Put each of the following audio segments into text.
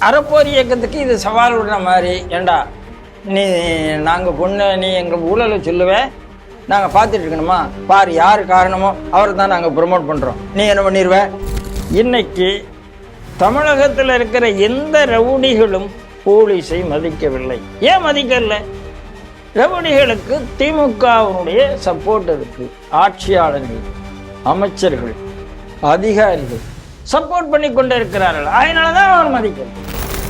அறப்போர் இயக்கத்துக்கு இது சவால் விடுற மாதிரி. ஏண்டா நாங்கள் பொண்ணு நீ எங்கள் ஊழலை சொல்லுவேன், நாங்கள் பார்த்துட்டு இருக்கணுமா? பார், யார் காரணமோ அவரை தான் நாங்கள் ப்ரொமோட் பண்ணுறோம், நீ என்ன பண்ணிடுவ? இன்னைக்கு தமிழகத்தில் இருக்கிற எந்த ரவுடிகளும் போலீஸை மதிக்கவில்லை. ஏன் மதிக்கல? ரவுடிகளுக்கு திமுகவினுடைய சப்போர்ட் இருக்கு. ஆட்சியாளர்கள், அமைச்சர்கள், அதிகாரிகள் சப்போர்ட் பண்ணி கொண்டு இருக்கிறார்கள். அதனால தான் அவர் மதிக்கல.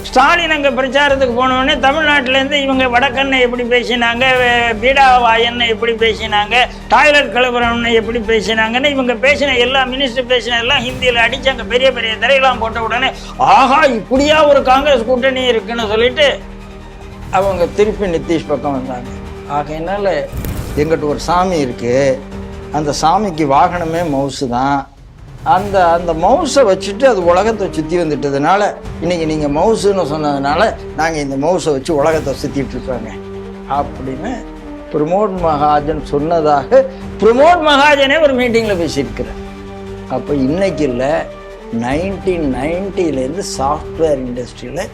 ஸ்டாலின் அங்கே பிரச்சாரத்துக்கு போனோடனே தமிழ்நாட்டிலேருந்து இவங்க வடக்கண்ணை எப்படி பேசினாங்க, பீடாவாயன்னு எப்படி பேசினாங்க, டாய்லெட் கலவரம்னு எப்படி பேசினாங்கன்னு இவங்க பேசின எல்லா மினிஸ்டர் பேசின எல்லாம் ஹிந்தியில் அடித்து அங்கே பெரிய பெரிய திரையெல்லாம் போட்ட உடனே ஆஹா இப்படியா ஒரு காங்கிரஸ் கூட்டணி இருக்குன்னு சொல்லிட்டு அவங்க திருப்பி நிதிஷ் பக்கம் வந்தாங்க. ஆகையினால எங்கிட்ட ஒரு சாமி இருக்குது, அந்த சாமிக்கு வாகனமே மவுசு தான். அந்த அந்த மவுஸை வச்சுட்டு அது உலகத்தை சுற்றி வந்துட்டதுனால இன்றைக்கி நீங்கள் மவுசுன்னு சொன்னதுனால நாங்கள் இந்த மவுஸை வச்சு உலகத்தை சுற்றிட்டு இருக்கோங்க அப்படின்னு பிரமோத் மகாஜன் சொன்னதாக பிரமோத் மகாஜனே ஒரு மீட்டிங்கில் பேசியிருக்கிறார். அப்போ இன்னைக்கு இல்லை, 1990லேருந்து சாஃப்ட்வேர் இண்டஸ்ட்ரியில்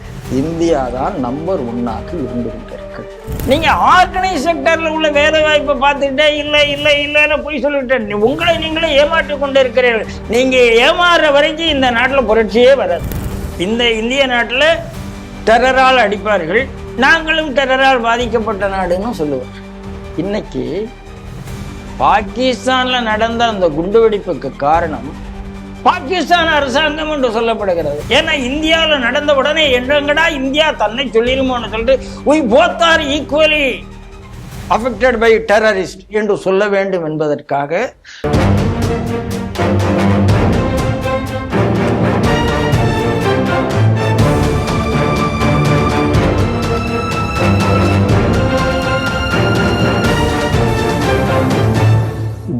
இந்தியா தான் நம்பர் 1 இருந்திருக்கிறார்கள். நீங்கள் ஆர்கனைஸ் செக்டரில் உள்ள வேலை வாய்ப்பை பார்த்துக்கிட்டே இல்லைன்னு போய் சொல்லிவிட்டேன். உங்களை நீங்களே ஏமாற்றி கொண்டு இருக்கிறீர்கள். நீங்கள் ஏமாறுற வரைக்கும் இந்த நாட்டில் புரட்சியே வராது. இந்த இந்திய நாட்டில் டெரரால் அடிப்பார்கள், நாங்களும் டெரரால் பாதிக்கப்பட்ட நாடுன்னு சொல்லுவார். இன்னைக்கு பாகிஸ்தானில் நடந்த அந்த குண்டுவெடிப்புக்கு காரணம் பாகிஸ்தான் அரசாங்கம் என்று சொல்லப்படுகிறது. ஏன்னா இந்தியாவில் நடந்த உடனே எங்கடா இந்தியா தன்னை சொல்லிடுமோன்னு சொல்லிட்டு we both are equally affected by terrorist என்று சொல்ல வேண்டும் என்பதற்காக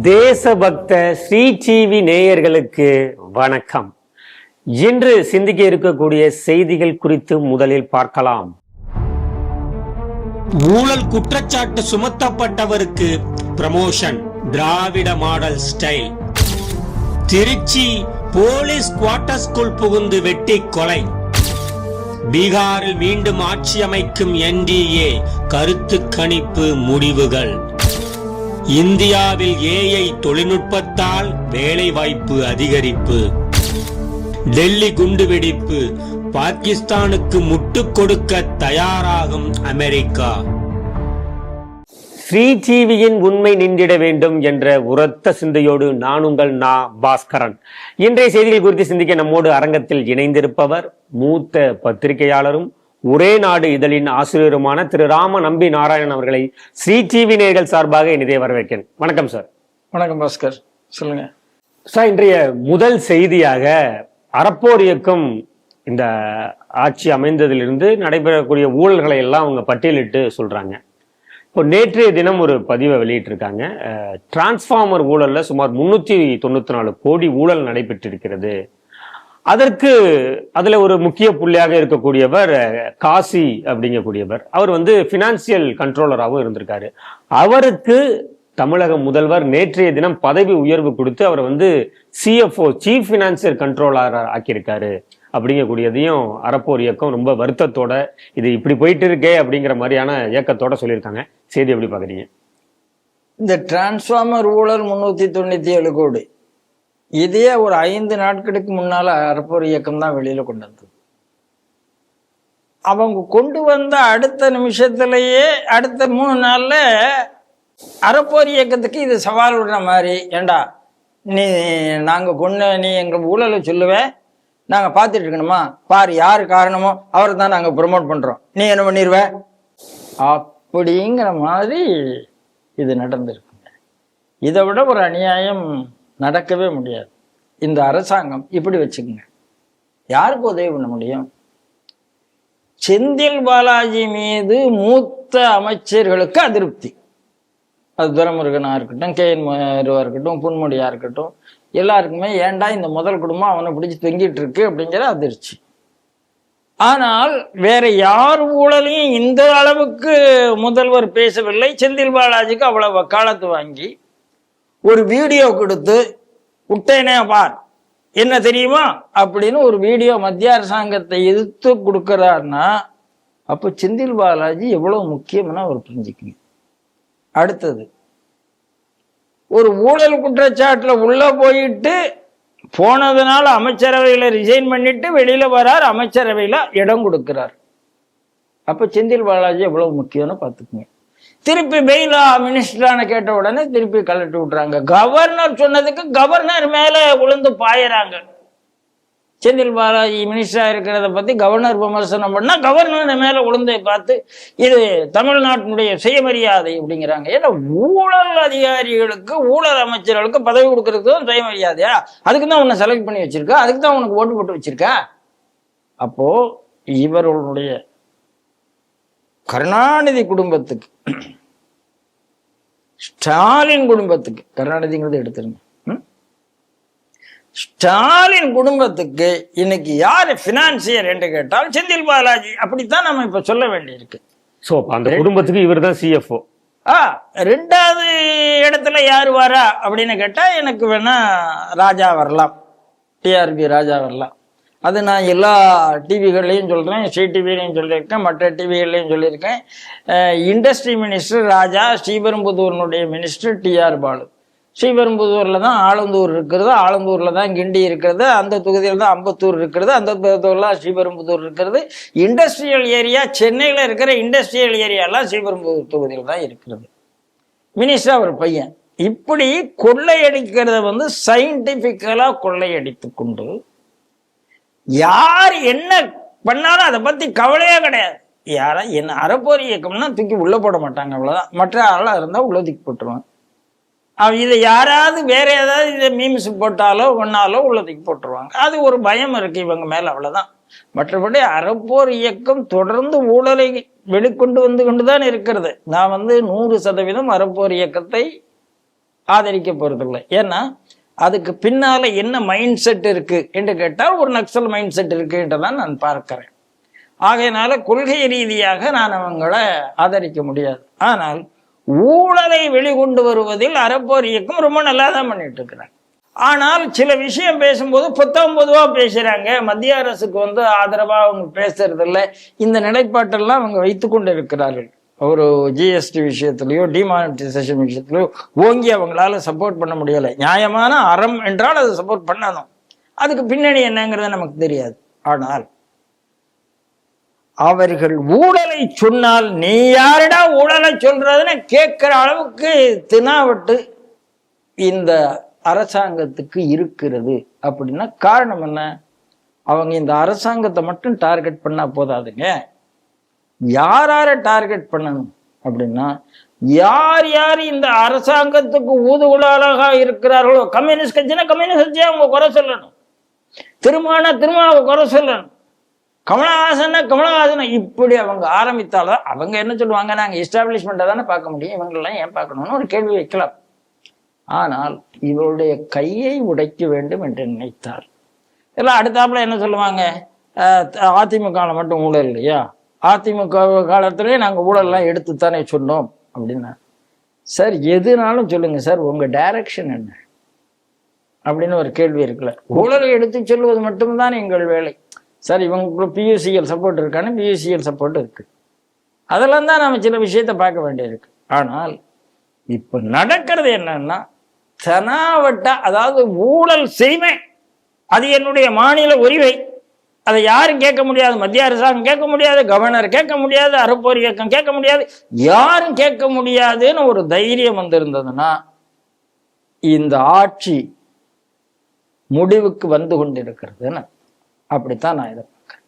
தேசபக்த ஸ்ரீ டிவி நேயர்களுக்கு வணக்கம். இன்று சிந்திக்க இருக்கக்கூடிய செய்திகள் குறித்து முதலில் பார்க்கலாம். ஊழல் குற்றச்சாட்டு சுமத்தப்பட்டவருக்கு ப்ரமோஷன், திராவிட மாடல் ஸ்டைல். திருச்சி போலீஸ் குவார்டர்ஸ்குள் புகுந்து வெட்டி கொலை. பீகாரில் மீண்டும் ஆட்சி அமைக்கும் என்டிஏ கருத்து கணிப்பு முடிவுகள். இந்தியாவில் ஏஐ தொழில்நுட்பத்தால் வேலை வாய்ப்பு அதிகரிப்பு. டெல்லி குண்டுவெடிப்பு, பாகிஸ்தானுக்கு முட்டுக் கொடுக்க தயாராகும் அமெரிக்கா. ஸ்ரீ டிவியின் உண்மை நின்றிட வேண்டும் என்ற உரத்த சிந்தையோடு நான் உங்கள் பாஸ்கரன். இன்றைய செய்திகள் குறித்து சிந்திக்க நம்மோடு அரங்கத்தில் இணைந்திருப்பவர் மூத்த பத்திரிகையாளரும் ஒரே நாடு இதழின் ஆசிரியருமான திரு ராம நம்பி நாராயணன் அவர்களை ஸ்ரீ டிவி நேயர்கள் சார்பாக இனிதே வரவேற்கிறேன். வணக்கம் சார். வணக்கம் பாஸ்கர், சொல்லுங்க சார். இன்றைய முதல் செய்தியாக அறப்போர் இயக்கம் இந்த ஆட்சி அமைந்ததிலிருந்து நடைபெறக்கூடிய ஊழல்களை எல்லாம் அவங்க பட்டியலிட்டு சொல்றாங்க. இப்போ நேற்றைய தினம் ஒரு பதிவை வெளியிட்டிருக்காங்க. டிரான்ஸ்ஃபார்மர் ஊழல்ல சுமார் 394 கோடி ஊழல் நடைபெற்றிருக்கிறது. அதற்கு அதுல ஒரு முக்கிய புள்ளியாக இருக்கக்கூடியவர் காசி அப்படிங்கக்கூடியவர். அவர் பினான்சியல் கண்ட்ரோலராகவும் இருந்திருக்காரு. அவருக்கு தமிழக முதல்வர் நேற்றைய தினம் பதவி உயர்வு கொடுத்து அவர் சிஎஃப்ஓ, சீஃப் பினான்சியல் கண்ட்ரோலர் ஆக்கியிருக்காரு அப்படிங்கக்கூடியதையும் அறப்போர் இயக்கம் ரொம்ப வருத்தத்தோட இது இப்படி போயிட்டு இருக்கே அப்படிங்கிற மாதிரியான இயக்கத்தோட சொல்லியிருக்காங்க. செய்தி எப்படி பாக்குறீங்க? இந்த டிரான்ஸ்ஃபார்மர் ஊழல் 397 கோடி, இதே ஒரு 5 நாட்களுக்கு முன்னால அறப்போர் இயக்கம் தான் வெளியில கொண்டு வந்தது. அவங்க கொண்டு வந்த அடுத்த நிமிஷத்திலேயே அடுத்த 3 நாள்ல அறப்போர் இயக்கத்துக்கு இது சவால் விடுற மாதிரி. ஏண்டா நாங்க பொண்ணு நீ எங்க ஊழலை சொல்லுவேன், நாங்க பார்த்துட்டு இருக்கணுமா? பார், யார் காரணமோ அவரை தான் நாங்க ப்ரொமோட் பண்றோம், நீ என்ன பண்ணிடுவ? அப்படிங்கிற மாதிரி இது நடந்திருக்குங்க. இதை விட ஒரு அநியாயம் நடக்கவே முடியாது. இந்த அரசாங்கம் இப்படி வச்சுக்கோங்க, யாருக்கு உதவி பண்ண முடியும்? செந்தில் பாலாஜி மீது மூத்த அமைச்சர்களுக்கு அதிருப்தி. அது துரைமுருகனா இருக்கட்டும், KN நேருவா இருக்கட்டும், பொன்முடியா இருக்கட்டும், எல்லாருக்குமே ஏண்டா இந்த முதல் குடும்பம் அவனை பிடிச்சி தொங்கிட்டு இருக்கு அப்படிங்கிற அதிர்ச்சி. ஆனால் வேற யார் ஊழலையும் இந்த அளவுக்கு முதல்வர் பேசவில்லை. செந்தில் பாலாஜிக்கு அவ்வளவு வக்காலத்து வாங்கி ஒரு வீடியோ கொடுத்து விட்டேனே பார், என்ன தெரியுமா அப்படின்னு ஒரு வீடியோ மத்திய அரசாங்கத்தை எதிர்த்து கொடுக்கிறாருன்னா அப்போ செந்தில் பாலாஜி எவ்வளவு முக்கியம்னா அவர் புரிஞ்சுக்குங்க. அடுத்தது, ஒரு ஊழல் குற்றச்சாட்டுல உள்ள போயிட்டு போனதுனால அமைச்சரவையில ரிசைன் பண்ணிட்டு வெளியில வரார், அமைச்சரவையில இடம் கொடுக்கிறார். அப்ப செந்தில் பாலாஜி எவ்வளவு முக்கியம்னு பாத்துக்குங்க. திருப்பி பெயிலா மினிஸ்டரான கேட்ட உடனே திருப்பி கலட்டி விட்டுறாங்க. கவர்னர் சொன்னதுக்கு கவர்னர் மேல உளுந்து பாயறாங்க. செந்தில் பாலாஜி மினிஸ்டரா இருக்கிறத பத்தி கவர்னர் விமர்சனம் பண்ணா கவர்னர் மேல உளுந்தை பார்த்து இது தமிழ்நாட்டினுடைய சுயமரியாதை அப்படிங்கிறாங்க. ஏன்னா ஊழல் அதிகாரிகளுக்கு ஊழல் அமைச்சர்களுக்கு பதவி கொடுக்கறதுக்கு தான் சுயமரியாதையா? அதுக்கு தான் உன்னை செலக்ட் பண்ணி வச்சிருக்கா, அதுக்கு தான் உனக்கு ஓட்டு போட்டு வச்சிருக்கா. அப்போ இவர்களுடைய கருணாநிதி குடும்பத்துக்கு, ஸ்டாலின் குடும்பத்துக்கு, கருணாநிதிங்கிறது எடுத்துருங்க, ஸ்டாலின் குடும்பத்துக்கு இன்னைக்கு யாரு பினான்சியர் என்று கேட்டால் செந்தில் பாலாஜி. அப்படித்தான் நம்ம இப்ப சொல்ல வேண்டியிருக்கு. சோ அந்த குடும்பத்துக்கு இவர் தான் சிஎஃப்ஓ. ரெண்டாவது இடத்துல யாரு வரா அப்படின்னு கேட்டா எனக்கு வேணா ராஜா வரலாம், டிஆர்பி ராஜா வரலாம். அது நான் எல்லா டிவிகள்லையும் சொல்றேன், ஸ்ரீ டிவிலையும் சொல்லியிருக்கேன், மற்ற டிவிகள்லையும் சொல்லியிருக்கேன். இண்டஸ்ட்ரி மினிஸ்டர் ராஜா, ஸ்ரீபெரும்புதூர்னுடைய மினிஸ்டர் டிஆர் பாலு. ஸ்ரீபெரும்புதூர்ல தான் ஆலந்தூர் இருக்கிறது, ஆலந்தூர்ல தான் கிண்டி இருக்கிறது, அந்த தொகுதியில் தான் அம்பத்தூர் இருக்கிறது, அந்த தொகுதியில் ஸ்ரீபெரும்புதூர் இருக்கிறது. இண்டஸ்ட்ரியல் ஏரியா சென்னையில இருக்கிற இண்டஸ்ட்ரியல் ஏரியாலாம் ஸ்ரீபெரும்புதூர் தொகுதியில் தான் இருக்கிறது. மினிஸ்டர் ஒரு பையன். இப்படி கொள்ளையடிக்கிறத சயின்டிபிக்கலா கொள்ளையடித்து கொண்டு யார் என்ன பண்ணாலும் அதை பத்தி கவலையே கிடையாது. யாரா என்ன அறப்போர் இயக்கம்னா தூக்கி உள்ள போட மாட்டாங்க, அவ்வளவுதான். மற்ற ஆளா இருந்தா உள்ள தூக்கி போட்டுருவாங்க. இதை யாராவது வேற ஏதாவது இதை மீம்ஸ் போட்டாலோ ஒன்னாலோ உள்ள தூக்கி போட்டுருவாங்க. அது ஒரு பயம் இருக்கு இவங்க மேல, அவ்வளவுதான். மற்றபடி அறப்போர் இயக்கம் தொடர்ந்து ஊழலை வெளிக்கொண்டு வந்து கொண்டுதான் இருக்கிறது. நான் 100% அறப்போர் இயக்கத்தை ஆதரிக்க போறதில்லை. ஏன்னா அதுக்கு பின்னால என்ன மைண்ட் செட் இருக்கு என்று கேட்டால் ஒரு நக்சல் மைண்ட் செட் இருக்கு என்றுதான் நான் பார்க்கிறேன். ஆகையினால கொள்கை ரீதியாக நான் அவங்களை ஆதரிக்க முடியாது. ஆனால் ஊழலை வெளிக்கொண்டு வருவதில் அறப்போர் இயக்கம் ரொம்ப நல்லா தான் பண்ணிட்டு இருக்கிறாங்க. ஆனால் சில விஷயம் பேசும்போது பொதுவா பேசுறாங்க. மத்திய அரசுக்கு ஆதரவா அவங்க பேசுறது இல்லை. இந்த நிலைப்பாட்டெல்லாம் அவங்க வைத்துக் கொண்டு இருக்கிறார்கள். ஒரு ஜிஎஸ்டி விஷயத்திலயோ டிமானிட்டைசேஷன் விஷயத்திலயோ ஓங்கி அவங்களால சப்போர்ட் பண்ண முடியலை. நியாயமான அறம் என்றால் அதை சப்போர்ட் பண்ணணும். அதுக்கு பின்னணி என்னங்கிறது நமக்கு தெரியாது. ஆனால் அவர்கள் ஊழலை சொன்னால் நீ யாருடா ஊழலை சொல்றதுன்னு கேட்கிற அளவுக்கு தினாவட்டு இந்த அரசாங்கத்துக்கு இருக்கிறது. அப்படின்னா காரணம் என்ன? அவங்க இந்த அரசாங்கத்தை மட்டும் டார்கெட் பண்ணா போதாதுங்க. யார டார்கெட் பண்ணணும் அப்படின்னா, யார் யார் இந்த அரசாங்கத்துக்கு ஊதுகுழலாக இருக்கிறார்களோ, கம்யூனிஸ்ட் கட்சினா கம்யூனிஸ்ட் கட்சியா அவங்க குறை சொல்லணும், திருமாவை குறை சொல்லணும், கமலஹாசனை இப்படி அவங்க ஆரம்பித்தால்தான் அவங்க என்ன சொல்லுவாங்க, நாங்க எஸ்டாப்ளிஷ்மெண்ட்டை தானே பார்க்க முடியும், இவங்களெல்லாம் ஏன் பார்க்கணும்னு ஒரு கேள்வி வைக்கலாம். ஆனால் இவருடைய கையை உடைக்க வேண்டும் என்று நினைத்தார். எல்லாம் அடுத்தாப்புல என்ன சொல்லுவாங்க, அதிமுக மட்டும் ஊழல் இல்லையா, அதிமுக காலத்திலே நாங்கள் ஊழல்லாம் எடுத்துத்தானே சொன்னோம் அப்படின்னா. சார் எதுனாலும் சொல்லுங்க சார், உங்க டைரக்ஷன் என்ன அப்படின்னு ஒரு கேள்வி இருக்குல்ல. ஊழலை எடுத்து சொல்லுவது மட்டும்தான் எங்கள் வேலை. சார் இவங்களுக்கு பியூசிஎல் சப்போர்ட் இருக்கான்னு, பியூசிஎல் சப்போர்ட் இருக்கு, அதெல்லாம் தான் நம்ம சில விஷயத்த பார்க்க வேண்டியிருக்கு. ஆனால் இப்ப நடக்கிறது என்னன்னா, தனாவட்ட, அதாவது ஊழல் செய்வேன், அது என்னுடைய மாநில உரிமை, அதை யாரும் கேட்க முடியாது, மத்திய அரசாங்கம் கேட்க முடியாது, கவர்னர் கேட்க முடியாது, அறப்போர் இயக்கம் கேட்க முடியாது, யாரும் கேட்க முடியாதுன்னு ஒரு தைரியம் வந்திருந்ததுன்னா இந்த ஆட்சி முடிவுக்கு வந்து கொண்டிருக்கிறதுன்னு அப்படித்தான் நான் இதை பார்க்கிறேன்.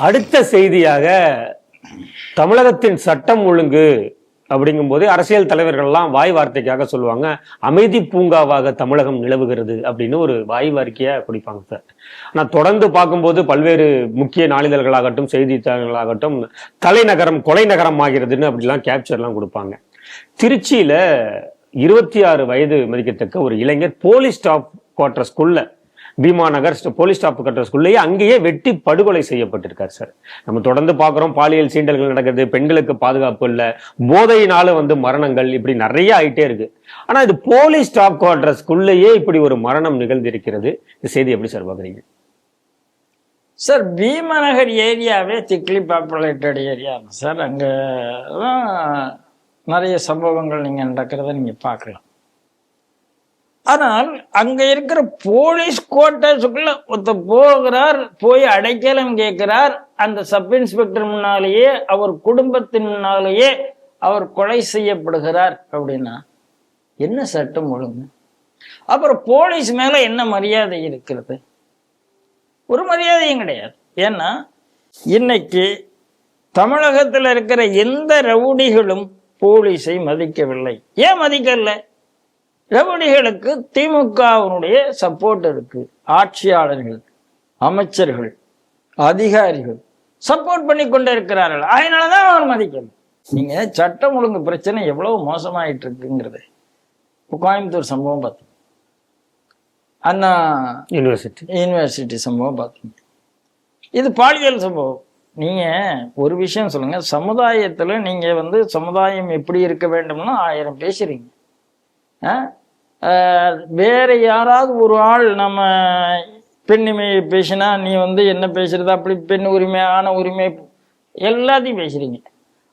அடுத்த செய்தியாக, தமிழகத்தின் சட்டம் ஒழுங்கு அப்படிங்கும் போது அரசியல் தலைவர்கள்லாம் வாய் வார்த்தைக்காக சொல்லுவாங்க, அமைதி பூங்காவாக தமிழகம் நிலவுகிறது அப்படின்னு ஒரு வாய் வார்த்தையா குடிப்பாங்க சார். ஆனா தொடர்ந்து பார்க்கும்போது பல்வேறு முக்கிய நாளிதழ்களாகட்டும் செய்தித்தாள்களாகட்டும் தலைநகரம் கொலை நகரம் ஆகிறதுன்னு அப்படிலாம் கேப்சர்லாம் கொடுப்பாங்க. திருச்சியில 26 வயது மதிக்கத்தக்க ஒரு இளைஞர் போலீஸ் ஸ்டாஃப் குவார்டர்ஸ்குள்ள பீமா நகர் போலீஸ் ஸ்டாப் கட்டுறதுக்குள்ளேயே அங்கேயே வெட்டி படுகொலை செய்யப்பட்டிருக்காரு சார். நம்ம தொடர்ந்து பார்க்குறோம், பாலியல் சீண்டல்கள் நடக்குது, பெண்களுக்கு பாதுகாப்பு இல்லை, போதையினால மரணங்கள், இப்படி நிறைய ஆயிட்டே இருக்கு. ஆனா இது போலீஸ் ஸ்டாப் குவார்டர்ஸ்க்குள்ளேயே இப்படி ஒரு மரணம் நிகழ்ந்திருக்கிறது. இந்த செய்தி எப்படி சார் பாக்குறீங்க? சார், பீமநகர் ஏரியாவே திக்லி பாப்புலேட்டட் ஏரியா சார். அங்கே நிறைய சம்பவங்கள் நீங்கள் நடக்கிறத நீங்கள் பார்க்கலாம். ஆனால் அங்கே இருக்கிற போலீஸ் குவார்ட்டர்ஸுக்குள்ள ஒருத்தர் போகிறார், போய் அடைக்கலம் கேட்கிறார். அந்த சப் இன்ஸ்பெக்டர் முன்னாலேயே, அவர் குடும்பத்தின் முன்னாலேயே அவர் கொலை செய்யப்படுகிறார். அப்படின்னா என்ன சட்டம் ஒழுங்கு? அப்புறம் போலீஸ் மேலே என்ன மரியாதை இருக்கிறது? ஒரு மரியாதையும் கிடையாது. ஏன்னா இன்னைக்கு தமிழகத்தில் இருக்கிற எந்த ரவுடிகளும் போலீஸை மதிக்கவில்லை. ஏன் மதிக்கல? ரவுடிகளுக்கு திமுகவினுடைய சப்போர்ட் இருக்கு. ஆட்சியாளர்கள், அமைச்சர்கள், அதிகாரிகள் சப்போர்ட் பண்ணி கொண்டு இருக்கிறார்கள். அதனாலதான் அவர் மதிக்கல. நீங்க சட்டம் ஒழுங்கு பிரச்சனை எவ்வளவு மோசமாயிட்டு இருக்குங்கிறது இப்போ கோயம்புத்தூர் சம்பவம் பார்த்தோம், அண்ணா யூனிவர்சிட்டி சம்பவம் பார்த்தீங்க. இது பாலியல் சம்பவம். நீங்க ஒரு விஷயம் சொல்லுங்க, சமுதாயத்துல நீங்க சமுதாயம் எப்படி இருக்க வேண்டும்னு 1000 பேசுறீங்க. வேற யாராவது ஒரு ஆள் நம்ம பெண்ணுமை பேசினா நீ என்ன பேசுறது, அப்படி பெண் உரிமை, ஆன உரிமை எல்லாத்தையும் பேசுறீங்க.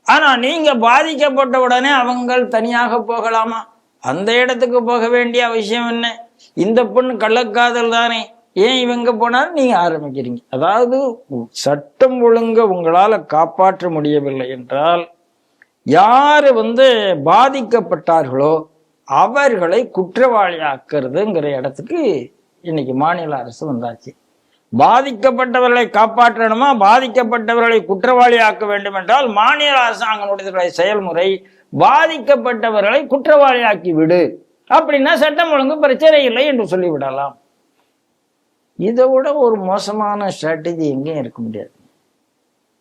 ஆனா நீங்க பாதிக்கப்பட்ட உடனே அவங்க தனியாக போகலாமா? அந்த இடத்துக்கு போக வேண்டிய அவசியம் என்ன? இந்த பொண்ணு கள்ளக்காதல் தானே, ஏன் இவங்க போனாலும் நீங்க ஆரம்பிக்கிறீங்க. அதாவது சட்டம் ஒழுங்க உங்களால காப்பாற்ற முடியவில்லை என்றால் யாரு பாதிக்கப்பட்டார்களோ அவர்களை குற்றவாளி ஆக்குறதுங்கிற இடத்துக்கு இன்னைக்கு மாநில அரசு வந்தாச்சு. பாதிக்கப்பட்டவர்களை காப்பாற்றணுமா, பாதிக்கப்பட்டவர்களை குற்றவாளி ஆக்க வேண்டும் என்றால் மாநில அரசாங்கங்களுடைய செயல்முறை பாதிக்கப்பட்டவர்களை குற்றவாளி ஆக்கி விடு, அப்படின்னா சட்டம் ஒழுங்கு பிரச்சனை இல்லை என்று சொல்லிவிடலாம். இதை விட ஒரு மோசமான ஸ்ட்ராட்டஜி எங்கேயும் இருக்க முடியாது.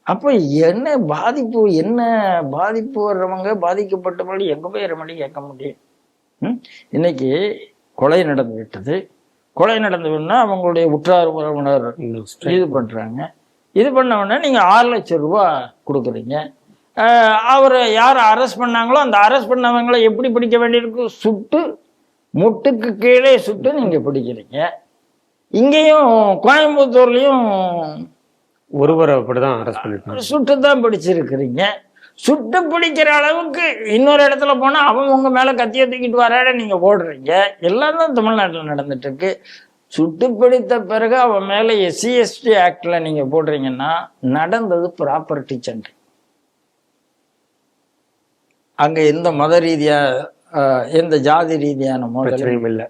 அப்போ என்ன பாதிப்பு, என்ன பாதிப்பு வர்றவங்க, பாதிக்கப்பட்டவர்கள் எங்க போய் ரெமடி கேட்க முடியும்? இன்னைக்கு கொலை நடந்து விட்டது. கொலை நடந்ததுன்னா அவங்களுடைய உற்றார் உறவினர் இது பண்றாங்க. இது பண்ண உடனே நீங்க 6 லட்சம் ரூபாய் கொடுக்குறீங்க. அவரை யாரை அரெஸ்ட் பண்ணாங்களோ அந்த அரெஸ்ட் பண்ணவங்களை எப்படி பிடிக்க வேண்டியிருக்கு? சுட்டு, முட்டுக்கு கீழே சுட்டு நீங்க பிடிக்கிறீங்க. இங்கேயும் கோயம்புத்தூர்லயும் ஒருவரை அப்படிதான் அரெஸ்ட் பண்ணிருக்காங்க, சுட்டு தான் பிடிச்சிருக்கிறீங்க. சுட்டு பிடிக்கிற அளவுக்கு இன்னொரு இடத்துல போனா அவன் உங்க மேல கத்திய தூக்கிட்டு வராட நீங்க ஓடுறீங்க. எல்லாம் தான் தமிழ்நாட்டில் நடந்துட்டு இருக்கு. சுட்டு பிடித்த பிறகு அவன் மேல SC/ST ஆக்ட்ல நீங்க போடுறீங்கன்னா நடந்தது ப்ராப்பர்ட்டி சண்டை. அங்க எந்த மத ரீதியா எந்த ஜாதி ரீதியான மோதலும் இல்லை.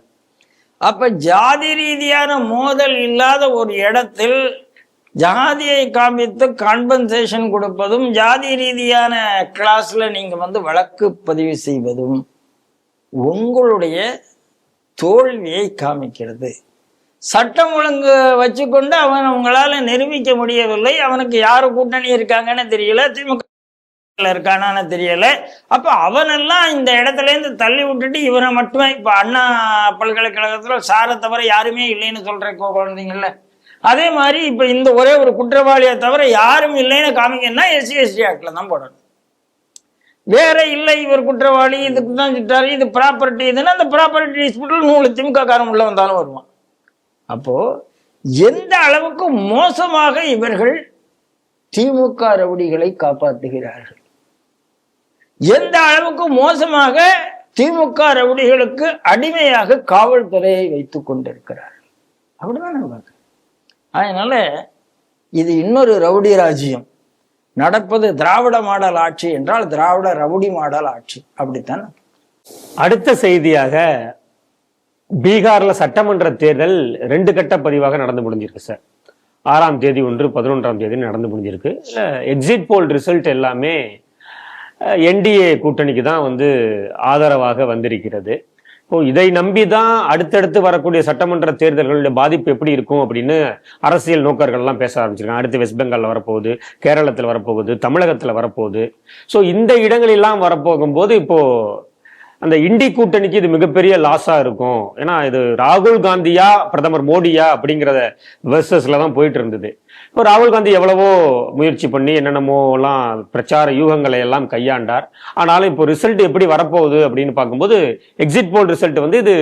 அப்ப ஜாதி ரீதியான மோதல் இல்லாத ஒரு இடத்தில் ஜாதியை காமித்து காம்பன்சேஷன் கொடுப்பதும், ஜாதி ரீதியான கிளாஸ்ல நீங்க வழக்கு பதிவு செய்வதும் உங்களுடைய தோல்வியை காமிக்கிறது. சட்டம் ஒழுங்கு வச்சுக்கொண்டு அவன் உங்களால நிரூபிக்க முடியவில்லை. அவனுக்கு யாரு கூட்டணி இருக்காங்கன்னு தெரியல, திமுக இருக்கானான்னு தெரியல. அப்ப அவனெல்லாம் இந்த இடத்துல இருந்து தள்ளி விட்டுட்டு இவனை மட்டுமே, இப்ப அண்ணா பல்கலைக்கழகத்துல சாரை தவிர யாருமே இல்லைன்னு சொல்ற குழந்தைங்கல்ல, அதே மாதிரி இப்ப இந்த ஒரே ஒரு குற்றவாளியை தவிர யாரும் இல்லைன்னு காமிங்கன்னா SC/ST ஆக்ட்ல தான் போடணும். வேற இல்லை இவர் குற்றவாளி, இதுக்கு தான் திட்டாரு, இது ப்ராப்பர்ட்டி, இதுன்னா அந்த ப்ராப்பர்ட்டி டிஸ்பியூட்ல 100 திமுக காரம் உள்ள வந்தாலும் வருவான். அப்போ எந்த அளவுக்கு மோசமாக இவர்கள் திமுக ரவுடிகளை காப்பாற்றுகிறார்கள், எந்த அளவுக்கு மோசமாக திமுக ரவுடிகளுக்கு அடிமையாக காவல்துறையை வைத்துக் கொண்டிருக்கிறார்கள், அப்படிதான் நான் பார்க்கிறேன். அதனால இது இன்னொரு ரவுடி ராஜ்யம் நடப்பது. திராவிட மாடல் ஆட்சி என்றால் திராவிட ரவுடி மாடல் ஆட்சி, அப்படித்தான். அடுத்த செய்தியாக, பீகார்ல சட்டமன்ற தேர்தல் 2 கட்ட பதிவாக நடந்து முடிஞ்சிருக்கு சார். 6ஆம் தேதி ஒன்று, 11ஆம் தேதி நடந்து முடிஞ்சிருக்கு. எக்ஸிட் போல் ரிசல்ட் எல்லாமே NDA கூட்டணிக்கு தான் ஆதரவாக வந்திருக்கிறது. இப்போ இதை நம்பிதான் அடுத்தடுத்து வரக்கூடிய சட்டமன்ற தேர்தல்களுடைய பாதிப்பு எப்படி இருக்கும் அப்படின்னு அரசியல் நோக்கர்கள்லாம் பேச ஆரம்பிச்சிருக்காங்க. அடுத்து வெஸ்ட் பெங்கால்ல வரப்போகுது, கேரளத்தில் வரப்போகுது, தமிழகத்தில் வரப்போகுது. ஸோ இந்த இடங்களெல்லாம் வரப்போகும்போது இப்போ அந்த இண்டி கூட்டணிக்கு இது மிகப்பெரிய லாஸா இருக்கும். ஏன்னா இது ராகுல் காந்தியா பிரதமர் மோடியா அப்படிங்கிறத வெர்சஸ்ல தான் போயிட்டு இருந்தது. இப்போ ராகுல் காந்தி எவ்வளவோ முயற்சி பண்ணி என்னென்னமோ எல்லாம் பிரச்சார யூகங்களை எல்லாம் கையாண்டார். ஆனாலும் இப்போ ரிசல்ட் எப்படி வரப்போகுது அப்படின்னு பார்க்கும்போது எக்ஸிட் போல் ரிசல்ட் வந்து இது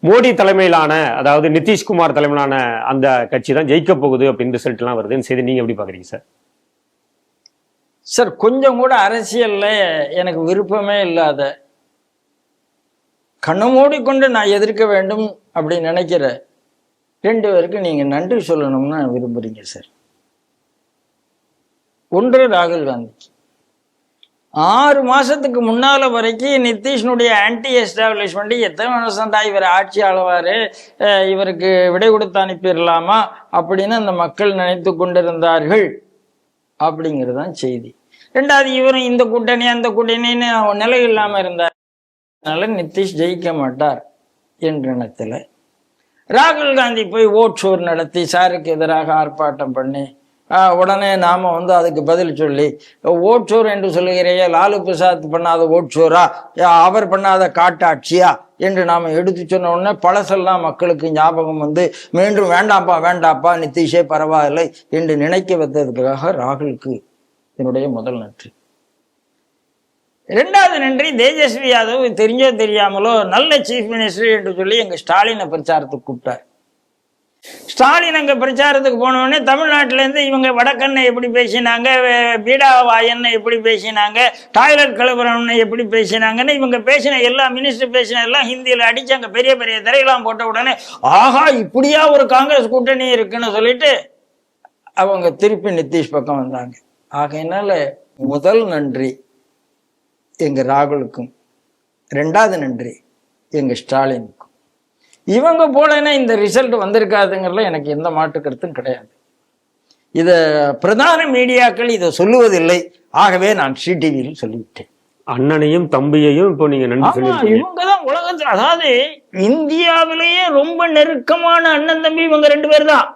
மோடி தலைமையிலான, அதாவது நிதிஷ்குமார் தலைமையிலான அந்த கட்சி தான் ஜெயிக்க போகுது அப்படின்னு ரிசல்ட் எல்லாம் வருதுன்னு செய்தி நீங்க எப்படி பாக்குறீங்க சார்? சார், கொஞ்சம் கூட அரசியல்ல எனக்கு விருப்பமே இல்லாத, கண்ணை மூடிக்கொண்டு நான் எதிர்க்க வேண்டும் அப்படின்னு நினைக்கிற 2 பேருக்கு நீங்க நன்றி சொல்லணும்னு விரும்புறீங்க சார். ஒன்று, ராகுல் காந்தி 6 மாசத்துக்கு முன்னால வரைக்கும் நிதிஷ்னுடைய ஆன்டி எஸ்டாப்ளிஷ்மெண்ட் எத்தனை வருஷம்டா இவர் ஆட்சி ஆளுவாரு, இவருக்கு விடை கொடுத்து அனுப்பிடலாமா அப்படின்னு அந்த மக்கள் நினைத்து கொண்டிருந்தார்கள் அப்படிங்கிறதுதான் செய்தி. 2வது, இவரும் இந்த கூட்டணி அந்த கூட்டணின்னு நிலை இல்லாம இருந்தார். அதனால நிதிஷ் ஜெயிக்க மாட்டார் என்ற எண்ணத்துல ராகுல் காந்தி போய் ஓட் ஷோர் நடத்தி சாருக்கு எதிராக ஆர்ப்பாட்டம் பண்ணி உடனே நாம வந்து அதுக்கு பதில் சொல்லி ஓட் ஷோர் என்று சொல்லுகிறைய லாலு பிரசாத் பண்ணாத ஓட் ஷோரா, அவர் பண்ணாத காட்டாட்சியா என்று நாம எடுத்து சொன்ன உடனே பழசெல்லாம் மக்களுக்கு ஞாபகம் வந்து மீண்டும் வேண்டாப்பா நிதிஷே பரவாயில்லை என்று நினைக்க வைத்ததுக்காக ராகுலுக்கு என்னுடைய முதல் நன்றி. 2வது நன்றி, தேஜஸ்வி யாதவ் தெரிஞ்சோ தெரியாமலோ நல்ல சீஃப் மினிஸ்டர் என்று சொல்லி எங்க ஸ்டாலினை பிரச்சாரத்துக்கு கூப்பிட்டார். ஸ்டாலின் அங்க பிரச்சாரத்துக்கு போன உடனே தமிழ்நாட்டில இருந்து இவங்க வடக்கண்ணை எப்படி பேசினாங்க, பீடா வாயன்னு எப்படி பேசினாங்க, டாய்லெட் கழுவுறவனை எப்படி பேசினாங்கன்னு இவங்க பேசின எல்லா மினிஸ்டர் பேசின எல்லாம் ஹிந்தியில அடிச்சாங்க. பெரிய பெரிய திரையெல்லாம் போட்ட உடனே ஆஹா இப்படியா ஒரு காங்கிரஸ் கூட்டணி இருக்குன்னு சொல்லிட்டு அவங்க திருப்பி நிதிஷ் பக்கம் வந்தாங்க. ஆகையினால முதல் நன்றி எங்க ராகுலுக்கும், 2வது நன்றி எங்க ஸ்டாலினுக்கும். இவங்க போலன்னா இந்த ரிசல்ட் வந்திருக்காதுங்கிறதுல எனக்கு எந்த மாற்று கருத்தும் கிடையாது. இத பிரதான மீடியாக்கள் இதை சொல்லுவதில்லை. ஆகவே நான் ஸ்ரீடிவியில் சொல்லிவிட்டேன். அண்ணனையும் தம்பியையும் இப்போ நீங்க நன்றி சொல்லிருக்கீங்க. இவங்கதான் உலகத்தில், அதாவது இந்தியாவிலேயே ரொம்ப நெருக்கமான அண்ணன் தம்பி இவங்க 2 பேர் தான்.